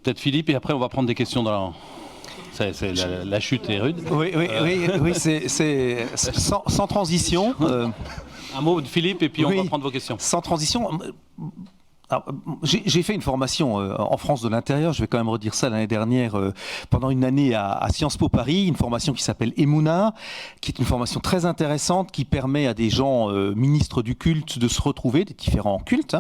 Peut-être Philippe, et après on va prendre des questions dans la chute est rude. Oui, c'est sans transition. Un mot de Philippe, et puis on va prendre vos questions. Sans transition. J'ai fait une formation en France de l'intérieur, je vais quand même redire ça, l'année dernière, pendant une année à Sciences Po Paris, une formation qui s'appelle Emouna, qui est une formation très intéressante, qui permet à des gens ministres du culte de se retrouver, des différents cultes,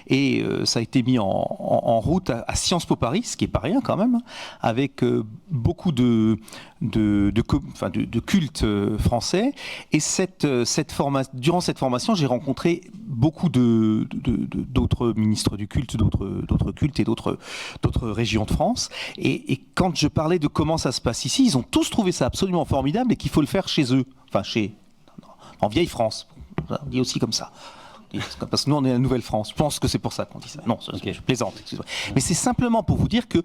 et ça a été mis en route à Sciences Po Paris, ce qui n'est pas rien quand même, avec beaucoup de cultes français, et durant cette formation, j'ai rencontré beaucoup d'autres ministres du culte, d'autres cultes et d'autres régions de France. Et quand je parlais de comment ça se passe ici, ils ont tous trouvé ça absolument formidable et qu'il faut le faire chez eux, en vieille France. On dit aussi comme ça. Parce que nous, on est la Nouvelle-France. Je pense que c'est pour ça qu'on dit ça. Non, je plaisante. Mais c'est simplement pour vous dire que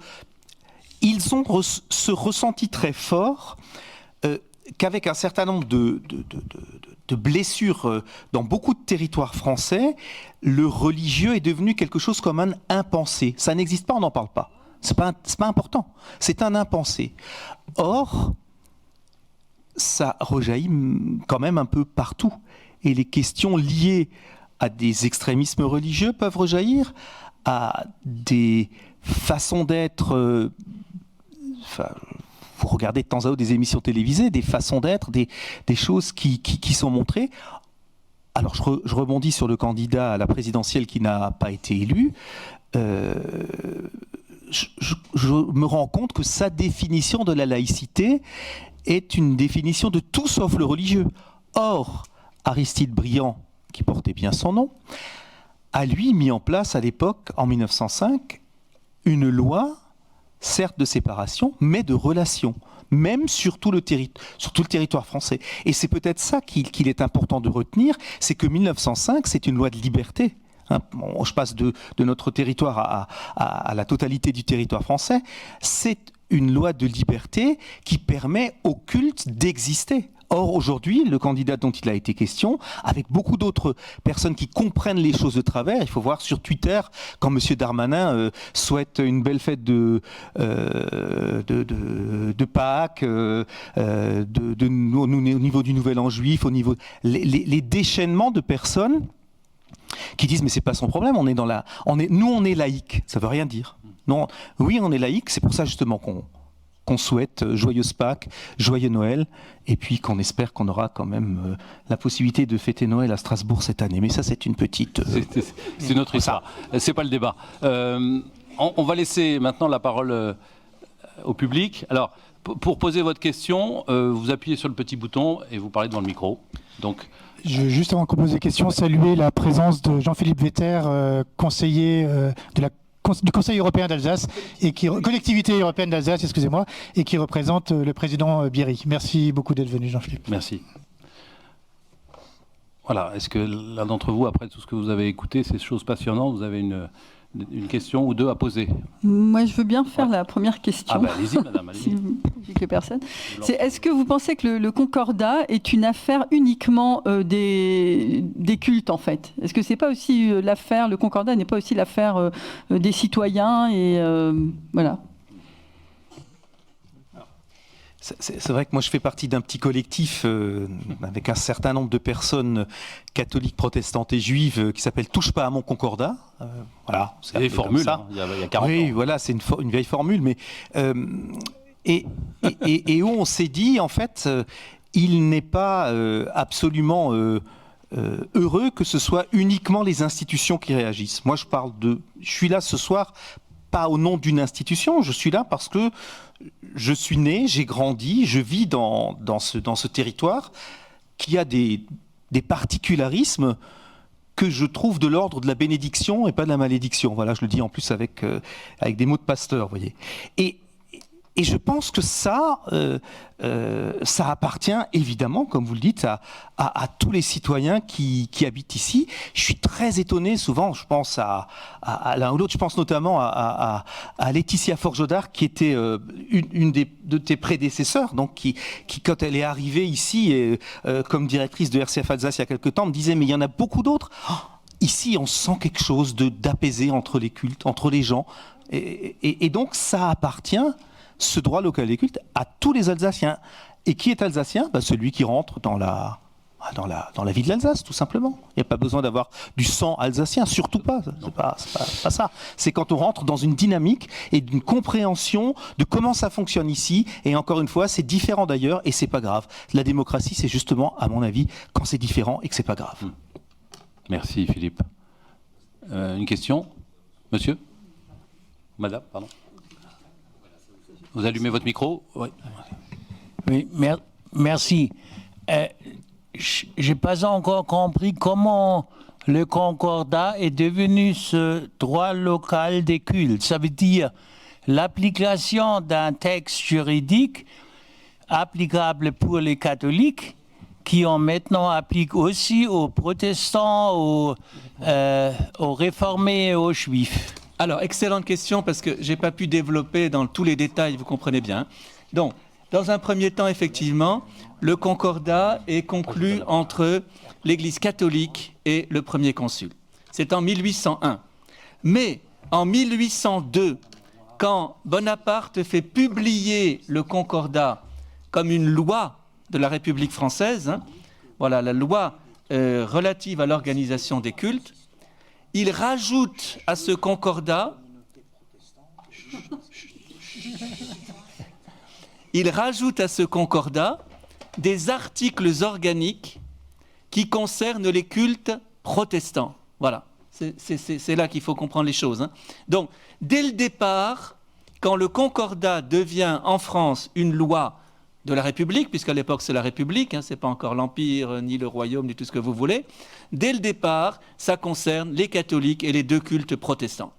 ils ont ce ressenti très fort qu'avec un certain nombre de blessures dans beaucoup de territoires français, le religieux est devenu quelque chose comme un impensé. Ça n'existe pas, on n'en parle pas. C'est pas important. C'est un impensé. Or, ça rejaillit quand même un peu partout. Et les questions liées à des extrémismes religieux peuvent rejaillir, à des façons d'être... vous regardez de temps à autre des émissions télévisées, des façons d'être, des choses qui sont montrées. Alors je rebondis sur le candidat à la présidentielle qui n'a pas été élu. Je me rends compte que sa définition de la laïcité est une définition de tout sauf le religieux. Or, Aristide Briand, qui portait bien son nom, a lui mis en place à l'époque, en 1905, une loi, certes de séparation, mais de relation, même sur tout le territoire français. Et c'est peut-être ça qu'il est important de retenir, c'est que 1905, c'est une loi de liberté. Je passe de notre territoire à la totalité du territoire français. C'est une loi de liberté qui permet au culte d'exister. Or, aujourd'hui, le candidat dont il a été question, avec beaucoup d'autres personnes qui comprennent les choses de travers, il faut voir sur Twitter, quand M. Darmanin souhaite une belle fête de Pâques, au niveau du Nouvel An juif, au niveau les déchaînements de personnes qui disent mais c'est pas son problème, on est laïque, ça veut rien dire. Non, oui, on est laïque, c'est pour ça justement qu'on souhaite joyeuse Pâques, joyeux Noël, et puis qu'on espère qu'on aura quand même la possibilité de fêter Noël à Strasbourg cette année. Mais ça, c'est une petite... C'est notre histoire. C'est pas le débat. On va laisser maintenant la parole au public. Alors, pour poser votre question, vous appuyez sur le petit bouton et vous parlez devant le micro. Donc... Je veux juste avant qu'on pose des questions, saluer la présence de Jean-Philippe Vetter, conseiller du Conseil européen d'Alsace, et collectivité européenne d'Alsace, excusez-moi, et qui représente le président Bierry. Merci beaucoup d'être venu, Jean-Philippe. Merci. Voilà, est-ce que l'un d'entre vous, après tout ce que vous avez écouté, ces choses passionnantes, vous avez une question ou deux à poser? Moi, je veux bien faire la première question. Ah ben allez-y, madame, allez-y. Si j'ai que personne. Est-ce que vous pensez que le Concordat est une affaire uniquement des cultes, en fait? Est-ce que c'est pas aussi l'affaire, le Concordat n'est pas aussi l'affaire des citoyens et voilà. C'est vrai que moi je fais partie d'un petit collectif avec un certain nombre de personnes catholiques, protestantes et juives qui s'appelle Touche pas à mon Concordat. Voilà, c'est une vieille formule, hein, il y a 40 ans. Oui, voilà, c'est une vieille formule, mais et où on s'est dit en fait, il n'est pas absolument heureux que ce soit uniquement les institutions qui réagissent. Moi je suis là ce soir pas au nom d'une institution, je suis là parce que je suis né, j'ai grandi, je vis dans ce territoire qui a des particularismes que je trouve de l'ordre de la bénédiction et pas de la malédiction. Voilà, je le dis en plus avec des mots de pasteur, vous voyez. Et je pense que ça appartient évidemment, comme vous le dites, à tous les citoyens qui habitent ici. Je suis très étonné, souvent, je pense à l'un ou l'autre, je pense notamment à Laetitia Forjodard, qui était une de tes prédécesseurs, donc qui, quand elle est arrivée ici, comme directrice de RCF Alsace il y a quelque temps, me disait, mais il y en a beaucoup d'autres. Oh, ici, on sent quelque chose d'apaisé entre les cultes, entre les gens. Et donc, ça appartient... ce droit local des cultes à tous les Alsaciens. Et qui est alsacien? Celui qui rentre dans la vie de l'Alsace, tout simplement. Il n'y a pas besoin d'avoir du sang alsacien, surtout pas. C'est pas ça. C'est quand on rentre dans une dynamique et d'une compréhension de comment ça fonctionne ici. Et encore une fois, c'est différent d'ailleurs et c'est pas grave. La démocratie, c'est justement, à mon avis, quand c'est différent et que c'est pas grave. Merci Philippe. Une question? Monsieur? Madame, pardon. Vous allumez votre micro? Oui. Oui, merci. Je n'ai pas encore compris comment le Concordat est devenu ce droit local des cultes. Ça veut dire l'application d'un texte juridique applicable pour les catholiques qui en maintenant applique aussi aux protestants, aux réformés et aux juifs. Alors, excellente question, parce que je n'ai pas pu développer dans tous les détails, vous comprenez bien. Donc, dans un premier temps, effectivement, le Concordat est conclu entre l'Église catholique et le premier concile. C'est en 1801. Mais en 1802, quand Bonaparte fait publier le Concordat comme une loi de la République française, voilà, la loi relative à l'organisation des cultes, il rajoute à ce concordat, des articles organiques qui concernent les cultes protestants. Voilà, c'est là qu'il faut comprendre les choses. Donc, dès le départ, quand le concordat devient en France une loi de la République, puisqu'à l'époque c'est la République, c'est pas encore l'Empire, ni le Royaume, ni tout ce que vous voulez. Dès le départ, ça concerne les catholiques et les deux cultes protestants.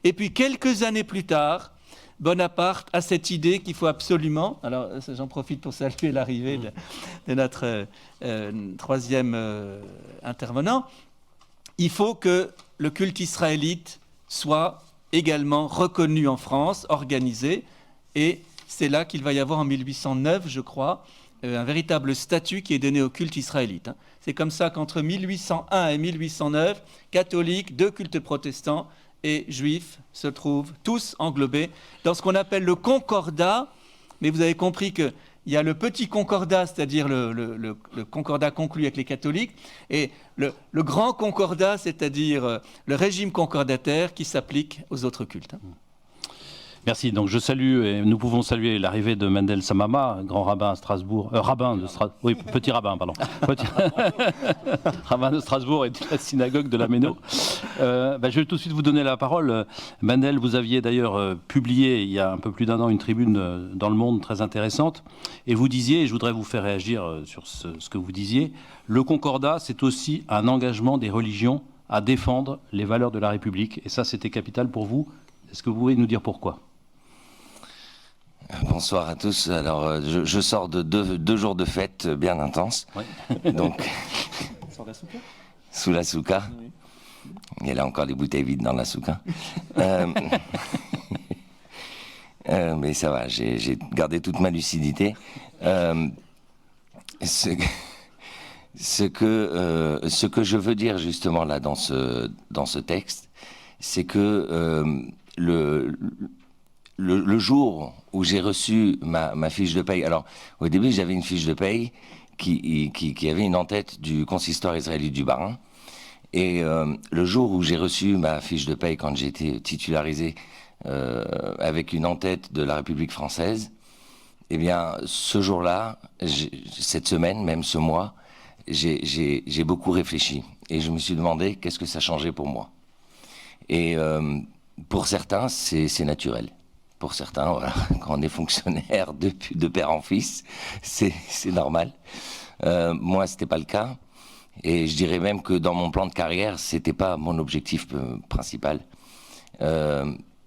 Et puis quelques années plus tard, Bonaparte a cette idée qu'il faut absolument, alors j'en profite pour saluer l'arrivée de notre troisième intervenant, il faut que le culte israélite soit également reconnu en France, organisé, et c'est là qu'il va y avoir en 1809, je crois, un véritable statut qui est donné au culte israélite. Hein. C'est comme ça qu'entre 1801 et 1809, catholiques, deux cultes protestants et juifs se trouvent tous englobés dans ce qu'on appelle le concordat. Mais vous avez compris qu'il y a le petit concordat, c'est-à-dire le concordat conclu avec les catholiques, et le grand concordat, c'est-à-dire le régime concordataire qui s'applique aux autres cultes. Merci. Donc je salue, et nous pouvons saluer l'arrivée de Mendel Samama, grand rabbin à Strasbourg, rabbin de Strasbourg, oui, petit rabbin, pardon, rabbin de Strasbourg et de la synagogue de la Méno. Je vais tout de suite vous donner la parole. Mendel, vous aviez d'ailleurs publié il y a un peu plus d'un an une tribune dans Le Monde très intéressante, et vous disiez, et je voudrais vous faire réagir sur ce que vous disiez, le Concordat, c'est aussi un engagement des religions à défendre les valeurs de la République, et ça c'était capital pour vous. Est-ce que vous pouvez nous dire pourquoi ? Bonsoir à tous. Alors, je sors de deux jours de fête bien intenses. Oui. Donc, sous la souka. Oui. Il y a là encore des bouteilles vides dans la souka. Mais ça va, j'ai gardé toute ma lucidité. Ce que je veux dire justement là dans ce texte, c'est que le jour où j'ai reçu ma fiche de paye, alors au début j'avais une fiche de paye qui avait une en-tête du consistoire israélite du Bas-Rhin, et le jour où j'ai reçu ma fiche de paye quand j'ai été titularisé avec une en-tête de la République française, eh bien ce jour-là, cette semaine, même ce mois, j'ai beaucoup réfléchi et je me suis demandé qu'est-ce que ça changeait pour moi. Et pour certains, c'est naturel. Pour certains, voilà, quand on est fonctionnaire de père en fils, c'est normal. Moi, c'était pas le cas. Et je dirais même que dans mon plan de carrière, c'était pas mon objectif principal.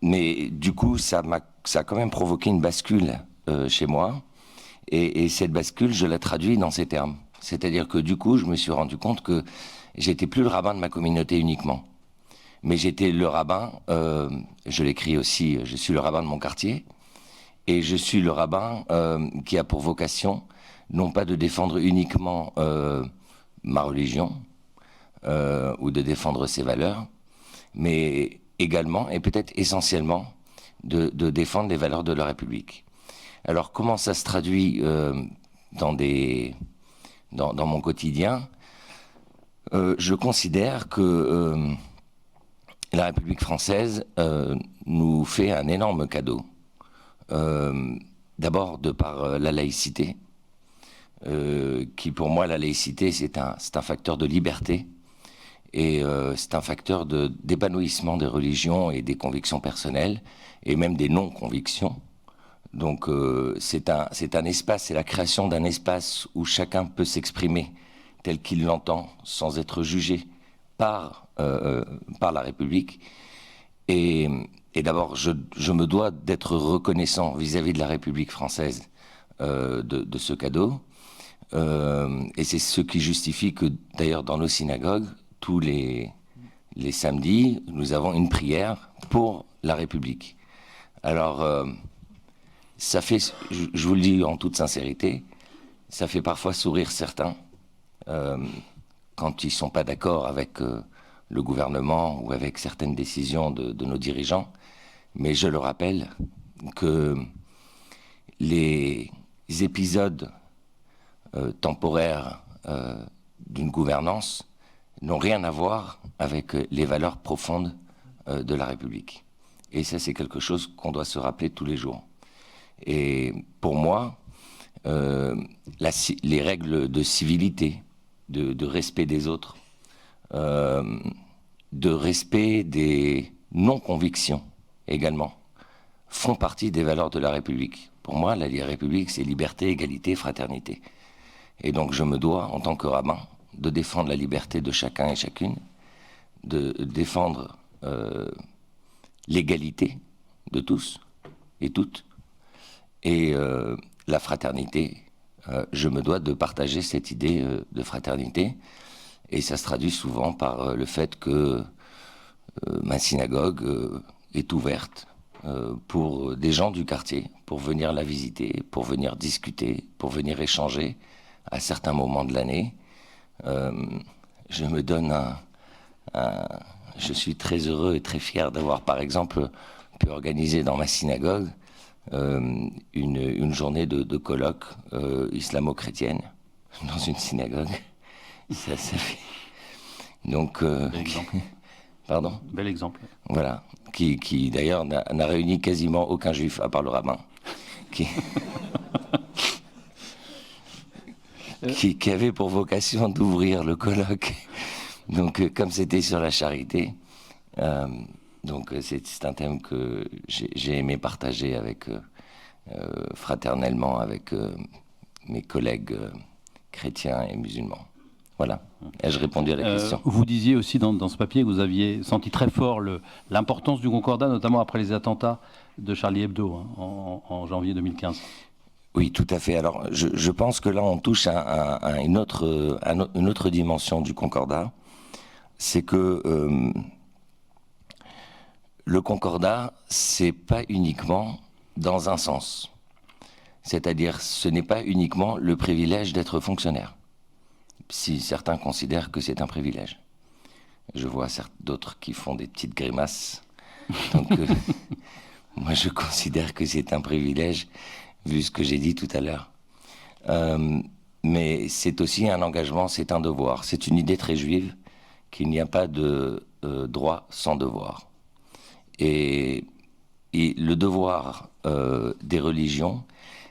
Mais du coup, ça a quand même provoqué une bascule chez moi. Et cette bascule, je la traduis dans ces termes. C'est-à-dire que du coup, je me suis rendu compte que j'étais plus le rabbin de ma communauté uniquement. Mais j'étais le rabbin, je l'écris aussi, je suis le rabbin de mon quartier, et je suis le rabbin qui a pour vocation, non pas de défendre uniquement ma religion, ou de défendre ses valeurs, mais également, et peut-être essentiellement, de défendre les valeurs de la République. Alors comment ça se traduit dans mon quotidien ? Je considère que la République française nous fait un énorme cadeau. D'abord de par la laïcité, qui pour moi, la laïcité, c'est un facteur de liberté et c'est un facteur d'épanouissement des religions et des convictions personnelles et même des non-convictions. Donc c'est un espace, c'est la création d'un espace où chacun peut s'exprimer tel qu'il l'entend sans être jugé par la République. Et d'abord, je me dois d'être reconnaissant vis-à-vis de la République française de ce cadeau. Et c'est ce qui justifie que, d'ailleurs, dans nos synagogues, tous les samedis, nous avons une prière pour la République. Alors, ça fait, je vous le dis en toute sincérité, ça fait parfois sourire certains quand ils ne sont pas d'accord avec le gouvernement ou avec certaines décisions de nos dirigeants. Mais je le rappelle que les épisodes temporaires d'une gouvernance n'ont rien à voir avec les valeurs profondes de la République. Et ça, c'est quelque chose qu'on doit se rappeler tous les jours. Et pour moi, les règles de civilité, de respect des autres, de respect des non-convictions également, font partie des valeurs de la République. Pour moi, la République, c'est liberté, égalité, fraternité. Et donc, je me dois, en tant que rabbin, de défendre la liberté de chacun et chacune, de défendre l'égalité de tous et toutes, et la fraternité. Je me dois de partager cette idée de fraternité, et ça se traduit souvent par le fait que ma synagogue est ouverte pour des gens du quartier, pour venir la visiter, pour venir discuter, pour venir échanger à certains moments de l'année. Je me donne je suis très heureux et très fier d'avoir, par exemple, pu organiser dans ma synagogue une journée de colloque islamo-chrétienne dans une synagogue. Ça fait... Donc, Bel exemple. Pardon ? Bel exemple. Voilà, qui d'ailleurs n'a réuni quasiment aucun juif, à part le rabbin, qui avait pour vocation d'ouvrir le colloque. Donc, comme c'était sur la charité, donc c'est un thème que j'ai aimé partager avec, fraternellement avec mes collègues chrétiens et musulmans. Voilà, ai-je répondu à la question ? Vous disiez aussi dans ce papier que vous aviez senti très fort l'importance du Concordat, notamment après les attentats de Charlie Hebdo en janvier 2015. Oui, tout à fait. Alors, je pense que là, on touche à une autre dimension du Concordat. C'est que le Concordat, c'est pas uniquement dans un sens. C'est-à-dire, ce n'est pas uniquement le privilège d'être fonctionnaire. Si certains considèrent que c'est un privilège. Je vois d'autres qui font des petites grimaces. Donc, moi, je considère que c'est un privilège, vu ce que j'ai dit tout à l'heure. Mais c'est aussi un engagement, c'est un devoir. C'est une idée très juive qu'il n'y a pas de droit sans devoir. Et le devoir des religions,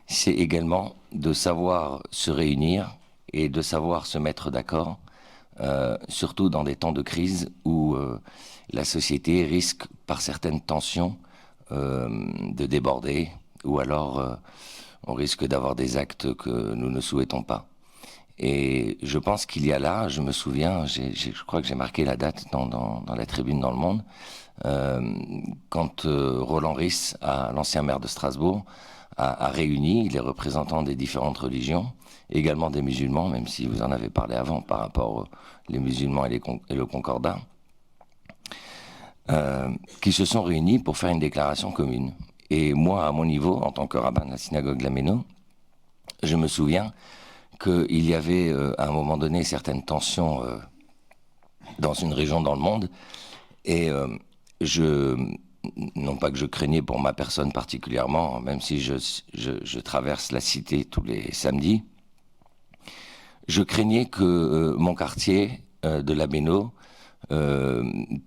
c'est également de savoir se réunir et de savoir se mettre d'accord, surtout dans des temps de crise où la société risque, par certaines tensions, de déborder, ou alors on risque d'avoir des actes que nous ne souhaitons pas. Et je pense qu'il y a là, je me souviens, je crois que j'ai marqué la date dans la tribune dans Le Monde, quand Roland Ries, l'ancien maire de Strasbourg, a réuni les représentants des différentes religions, également des musulmans, même si vous en avez parlé avant par rapport aux musulmans et le Concordat, qui se sont réunis pour faire une déclaration commune. Et moi, à mon niveau, en tant que rabbin de la synagogue de la Méno, je me souviens qu'il y avait à un moment donné certaines tensions dans une région dans le monde, et non pas que je craignais pour ma personne particulièrement, même si je traverse la cité tous les samedis, je craignais que mon quartier de la Méno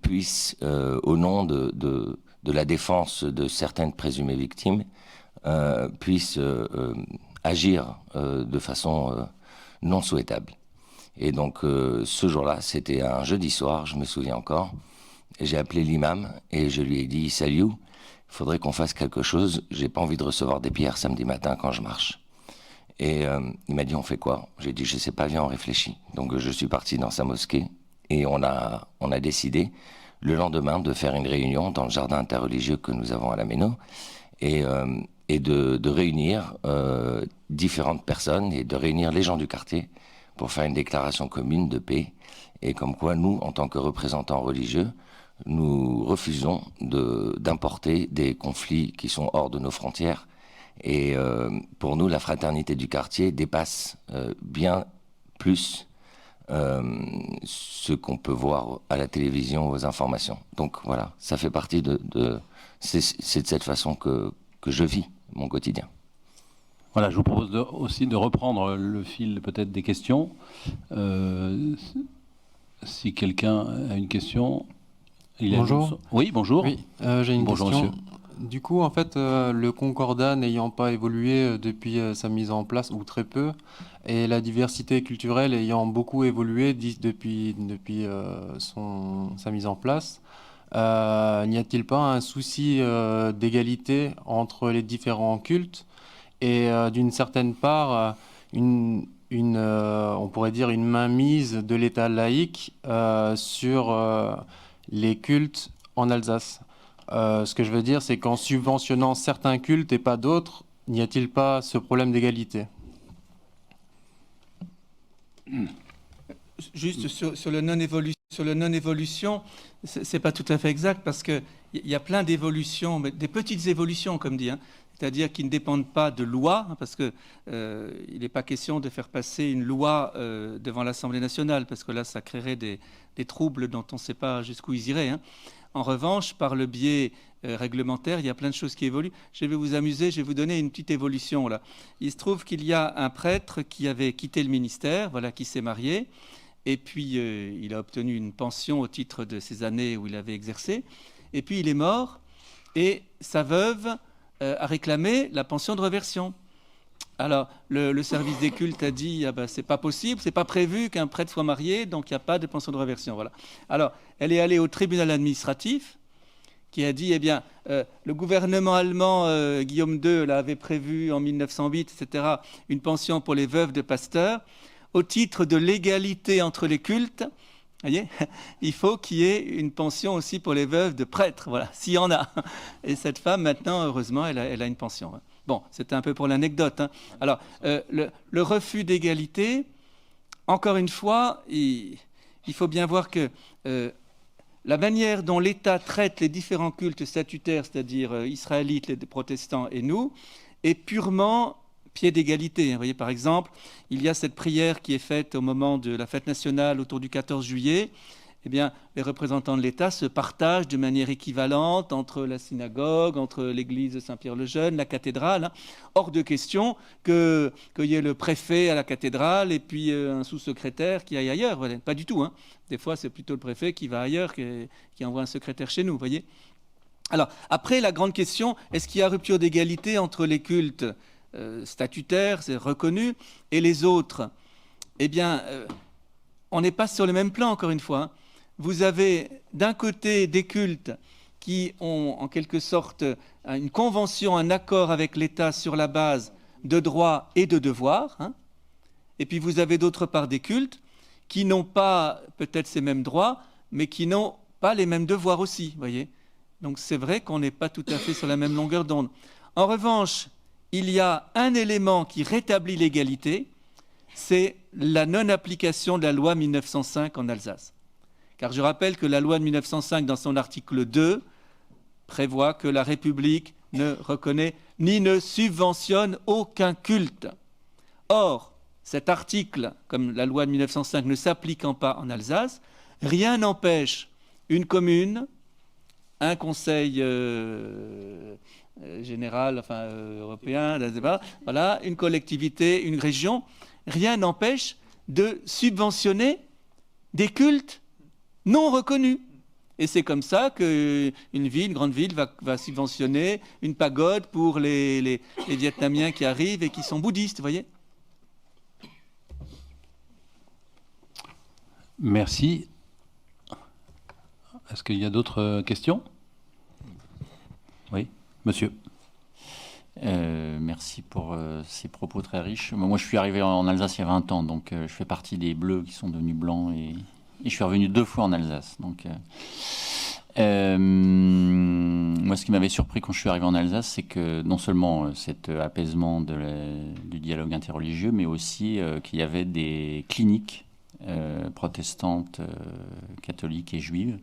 puisse, au nom de la défense de certaines présumées victimes, puisse agir de façon non souhaitable. Et donc ce jour-là, c'était un jeudi soir, je me souviens encore, j'ai appelé l'imam et je lui ai dit « Salut, il faudrait qu'on fasse quelque chose, j'ai pas envie de recevoir des pierres samedi matin quand je marche ». Et il m'a dit « On fait quoi ?» J'ai dit « Je sais pas, viens, on réfléchit ». Donc je suis parti dans sa mosquée et on a décidé le lendemain de faire une réunion dans le jardin interreligieux que nous avons à la Méno et de réunir différentes personnes et de réunir les gens du quartier pour faire une déclaration commune de paix. Et comme quoi, nous, en tant que représentants religieux, nous refusons d'importer des conflits qui sont hors de nos frontières. Et pour nous, la fraternité du quartier dépasse bien plus ce qu'on peut voir à la télévision, aux informations. Donc voilà, ça fait partie c'est de cette façon que je vis mon quotidien. Voilà, je vous propose aussi de reprendre le fil peut-être des questions. Si quelqu'un a une question... Bonjour. Oui, bonjour. Oui, j'ai une Bonjour, question. monsieur. Du coup, en fait, le Concordat n'ayant pas évolué depuis sa mise en place, ou très peu, et la diversité culturelle ayant beaucoup évolué depuis sa mise en place, n'y a-t-il pas un souci d'égalité entre les différents cultes et d'une certaine part on pourrait dire une mainmise de l'État laïque sur les cultes en Alsace? Ce que je veux dire, c'est qu'en subventionnant certains cultes et pas d'autres, n'y a-t-il pas ce problème d'égalité? juste sur le non-évolution, c'est pas tout à fait exact parce qu'il y a plein d'évolutions, mais des petites évolutions, comme dit, hein, c'est-à-dire qui ne dépendent pas de loi, hein, parce que il n'est pas question de faire passer une loi devant l'Assemblée nationale, parce que là, ça créerait des troubles dont on ne sait pas jusqu'où ils iraient. Hein. En revanche, par le biais réglementaire, il y a plein de choses qui évoluent. Je vais vous amuser, je vais vous donner une petite évolution là. Il se trouve qu'il y a un prêtre qui avait quitté le ministère, voilà, qui s'est marié, et puis il a obtenu une pension au titre de ces années où il avait exercé, et puis il est mort, et sa veuve a réclamé la pension de réversion. Alors, le service des cultes a dit ah ben, c'est pas possible, c'est pas prévu qu'un prêtre soit marié, donc il n'y a pas de pension de réversion. Voilà. Alors, elle est allée au tribunal administratif qui a dit eh bien, le gouvernement allemand, Guillaume II, là, avait prévu en 1908, etc., une pension pour les veuves de pasteurs. Au titre de l'égalité entre les cultes, voyez, il faut qu'il y ait une pension aussi pour les veuves de prêtres, voilà, s'il y en a. Et cette femme, maintenant, heureusement, elle a une pension. Bon, c'était un peu pour l'anecdote. Hein. Alors, le refus d'égalité, encore une fois, il faut bien voir que la manière dont l'État traite les différents cultes statutaires, c'est-à-dire israélites, les protestants et nous, est purement pied d'égalité. Vous voyez, par exemple, il y a cette prière qui est faite au moment de la fête nationale autour du 14 juillet. Eh bien, les représentants de l'État se partagent de manière équivalente entre la synagogue, entre l'église Saint-Pierre-le-Jeune, la cathédrale. Hein. Hors de question qu'il y ait le préfet à la cathédrale et puis un sous-secrétaire qui aille ailleurs. Voilà. Pas du tout. Hein. Des fois, c'est plutôt le préfet qui va ailleurs, qui envoie un secrétaire chez nous. Vous voyez. Alors, après, la grande question, est-ce qu'il y a rupture d'égalité entre les cultes statutaires, c'est reconnu, et les autres? Eh bien, on n'est pas sur le même plan, encore une fois. Hein. Vous avez d'un côté des cultes qui ont en quelque sorte une convention, un accord avec l'État sur la base de droits et de devoirs. Hein. Et puis vous avez d'autre part des cultes qui n'ont pas peut-être ces mêmes droits, mais qui n'ont pas les mêmes devoirs aussi. Voyez. Donc c'est vrai qu'on n'est pas tout à fait sur la même longueur d'onde. En revanche, il y a un élément qui rétablit l'égalité, c'est la non-application de la loi 1905 en Alsace. Car je rappelle que la loi de 1905, dans son article 2, prévoit que la République ne reconnaît ni ne subventionne aucun culte. Or, cet article, comme la loi de 1905 ne s'appliquant pas en Alsace, rien n'empêche une commune, un conseil général, enfin européen, voilà, une collectivité, une région, rien n'empêche de subventionner des cultes non reconnus. Et c'est comme ça qu'une ville, une grande ville, va subventionner une pagode pour les Vietnamiens qui arrivent et qui sont bouddhistes, vous voyez. Merci. Est-ce qu'il y a d'autres questions? Oui, monsieur. Merci pour ces propos très riches. Moi, je suis arrivé en Alsace il y a 20 ans, donc je fais partie des Bleus qui sont devenus blancs et je suis revenu 2 fois en Alsace. Donc, moi, ce qui m'avait surpris quand je suis arrivé en Alsace, c'est que non seulement cet apaisement du dialogue interreligieux, mais aussi qu'il y avait des cliniques protestantes, catholiques et juives.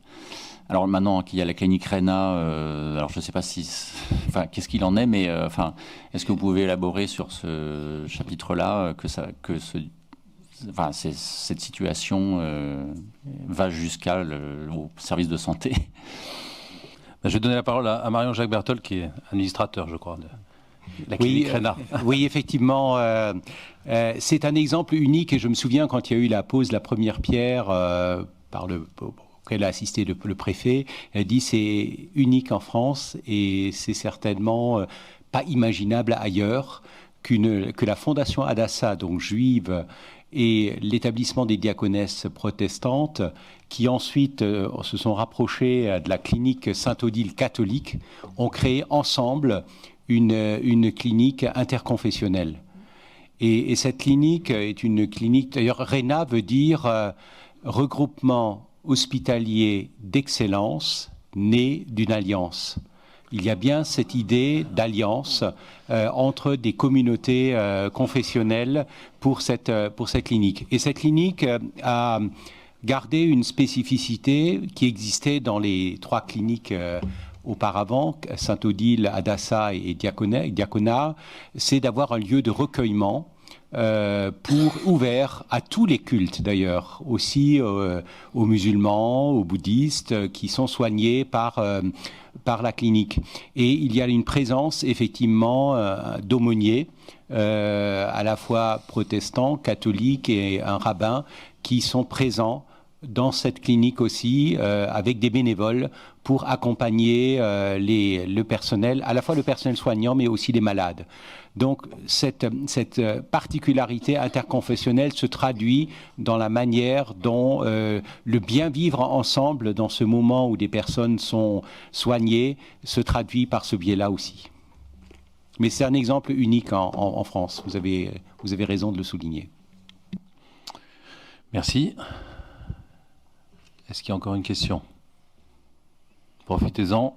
Alors maintenant qu'il y a la clinique Rena, alors je ne sais pas enfin, qu'est-ce qu'il en est, mais enfin, est-ce que vous pouvez élaborer sur ce chapitre-là cette situation va jusqu'à au service de santé? Je vais donner la parole à Marion-Jacques Berthold, qui est administrateur, je crois, de la clinique Rena. Oui, effectivement, c'est un exemple unique. Et je me souviens quand il y a eu la pose de la première pierre auquel a assisté le préfet, elle a dit c'est unique en France et c'est certainement pas imaginable ailleurs que la fondation Hadassah, donc juive, et l'établissement des diaconesses protestantes, qui ensuite se sont rapprochés de la clinique Sainte-Odile catholique, ont créé ensemble une clinique interconfessionnelle. Et cette clinique est une clinique, d'ailleurs RENA veut dire regroupement hospitalier d'excellence né d'une alliance. il y a bien cette idée d'alliance entre des communautés confessionnelles pour cette clinique. Et cette clinique a gardé une spécificité qui existait dans les 3 cliniques auparavant, Saint-Odile, Adassa et Diaconat, c'est d'avoir un lieu de recueillement ouvert à tous les cultes d'ailleurs, aussi aux musulmans, aux bouddhistes qui sont soignés par la clinique. Et il y a une présence effectivement d'aumôniers, à la fois protestants, catholiques et un rabbin qui sont présents dans cette clinique aussi, avec des bénévoles pour accompagner le personnel, à la fois le personnel soignant, mais aussi les malades. Donc cette particularité interconfessionnelle se traduit dans la manière dont le bien vivre ensemble dans ce moment où des personnes sont soignées se traduit par ce biais-là aussi. Mais c'est un exemple unique en France, vous avez raison de le souligner. Merci. Est-ce qu'il y a encore une question? Profitez-en.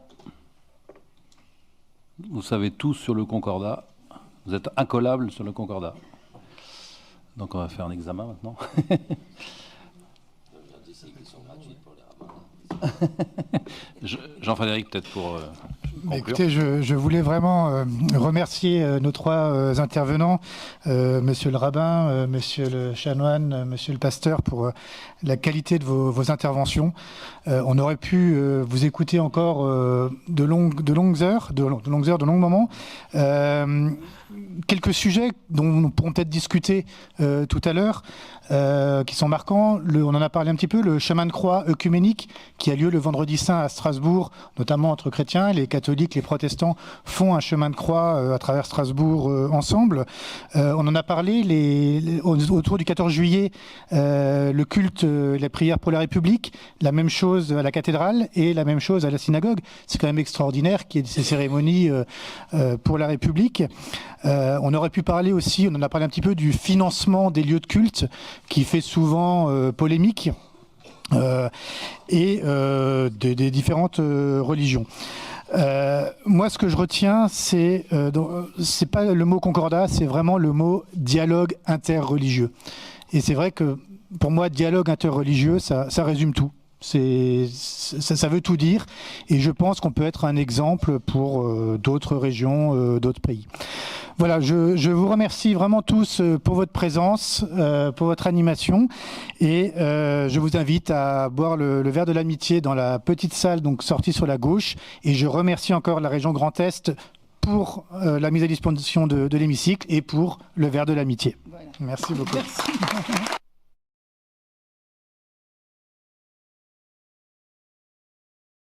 Vous savez tous sur le Concordat. Vous êtes incollables sur le Concordat. Donc on va faire un examen maintenant. Jean-Frédéric, peut-être pour... Écoutez, je voulais vraiment remercier nos 3 intervenants, monsieur le rabbin, monsieur le chanoine, monsieur le pasteur, pour la qualité de vos interventions. On aurait pu vous écouter encore de longues heures, de longs moments. Quelques sujets dont nous pourrons peut-être discuter tout à l'heure, qui sont marquants. On en a parlé un petit peu, le chemin de croix œcuménique qui a lieu le vendredi saint à Strasbourg, notamment entre chrétiens. Les catholiques, les protestants font un chemin de croix à travers Strasbourg ensemble. On en a parlé autour du 14 juillet, le culte, la prière pour la République, la même chose à la cathédrale et la même chose à la synagogue. C'est quand même extraordinaire qu'il y ait ces cérémonies pour la République. On aurait pu parler aussi, on en a parlé un petit peu, du financement des lieux de culte qui fait souvent polémique et des différentes religions. Moi, ce que je retiens, c'est pas le mot concordat, c'est vraiment le mot dialogue interreligieux. Et c'est vrai que pour moi, dialogue interreligieux, ça résume tout. Ça veut tout dire, et je pense qu'on peut être un exemple pour d'autres régions, d'autres pays. Voilà, je vous remercie vraiment tous pour votre présence, pour votre animation, et je vous invite à boire le verre de l'amitié dans la petite salle, donc sortie sur la gauche, et je remercie encore la région Grand Est pour la mise à disposition de l'hémicycle et pour le verre de l'amitié. Voilà. Merci beaucoup. Merci.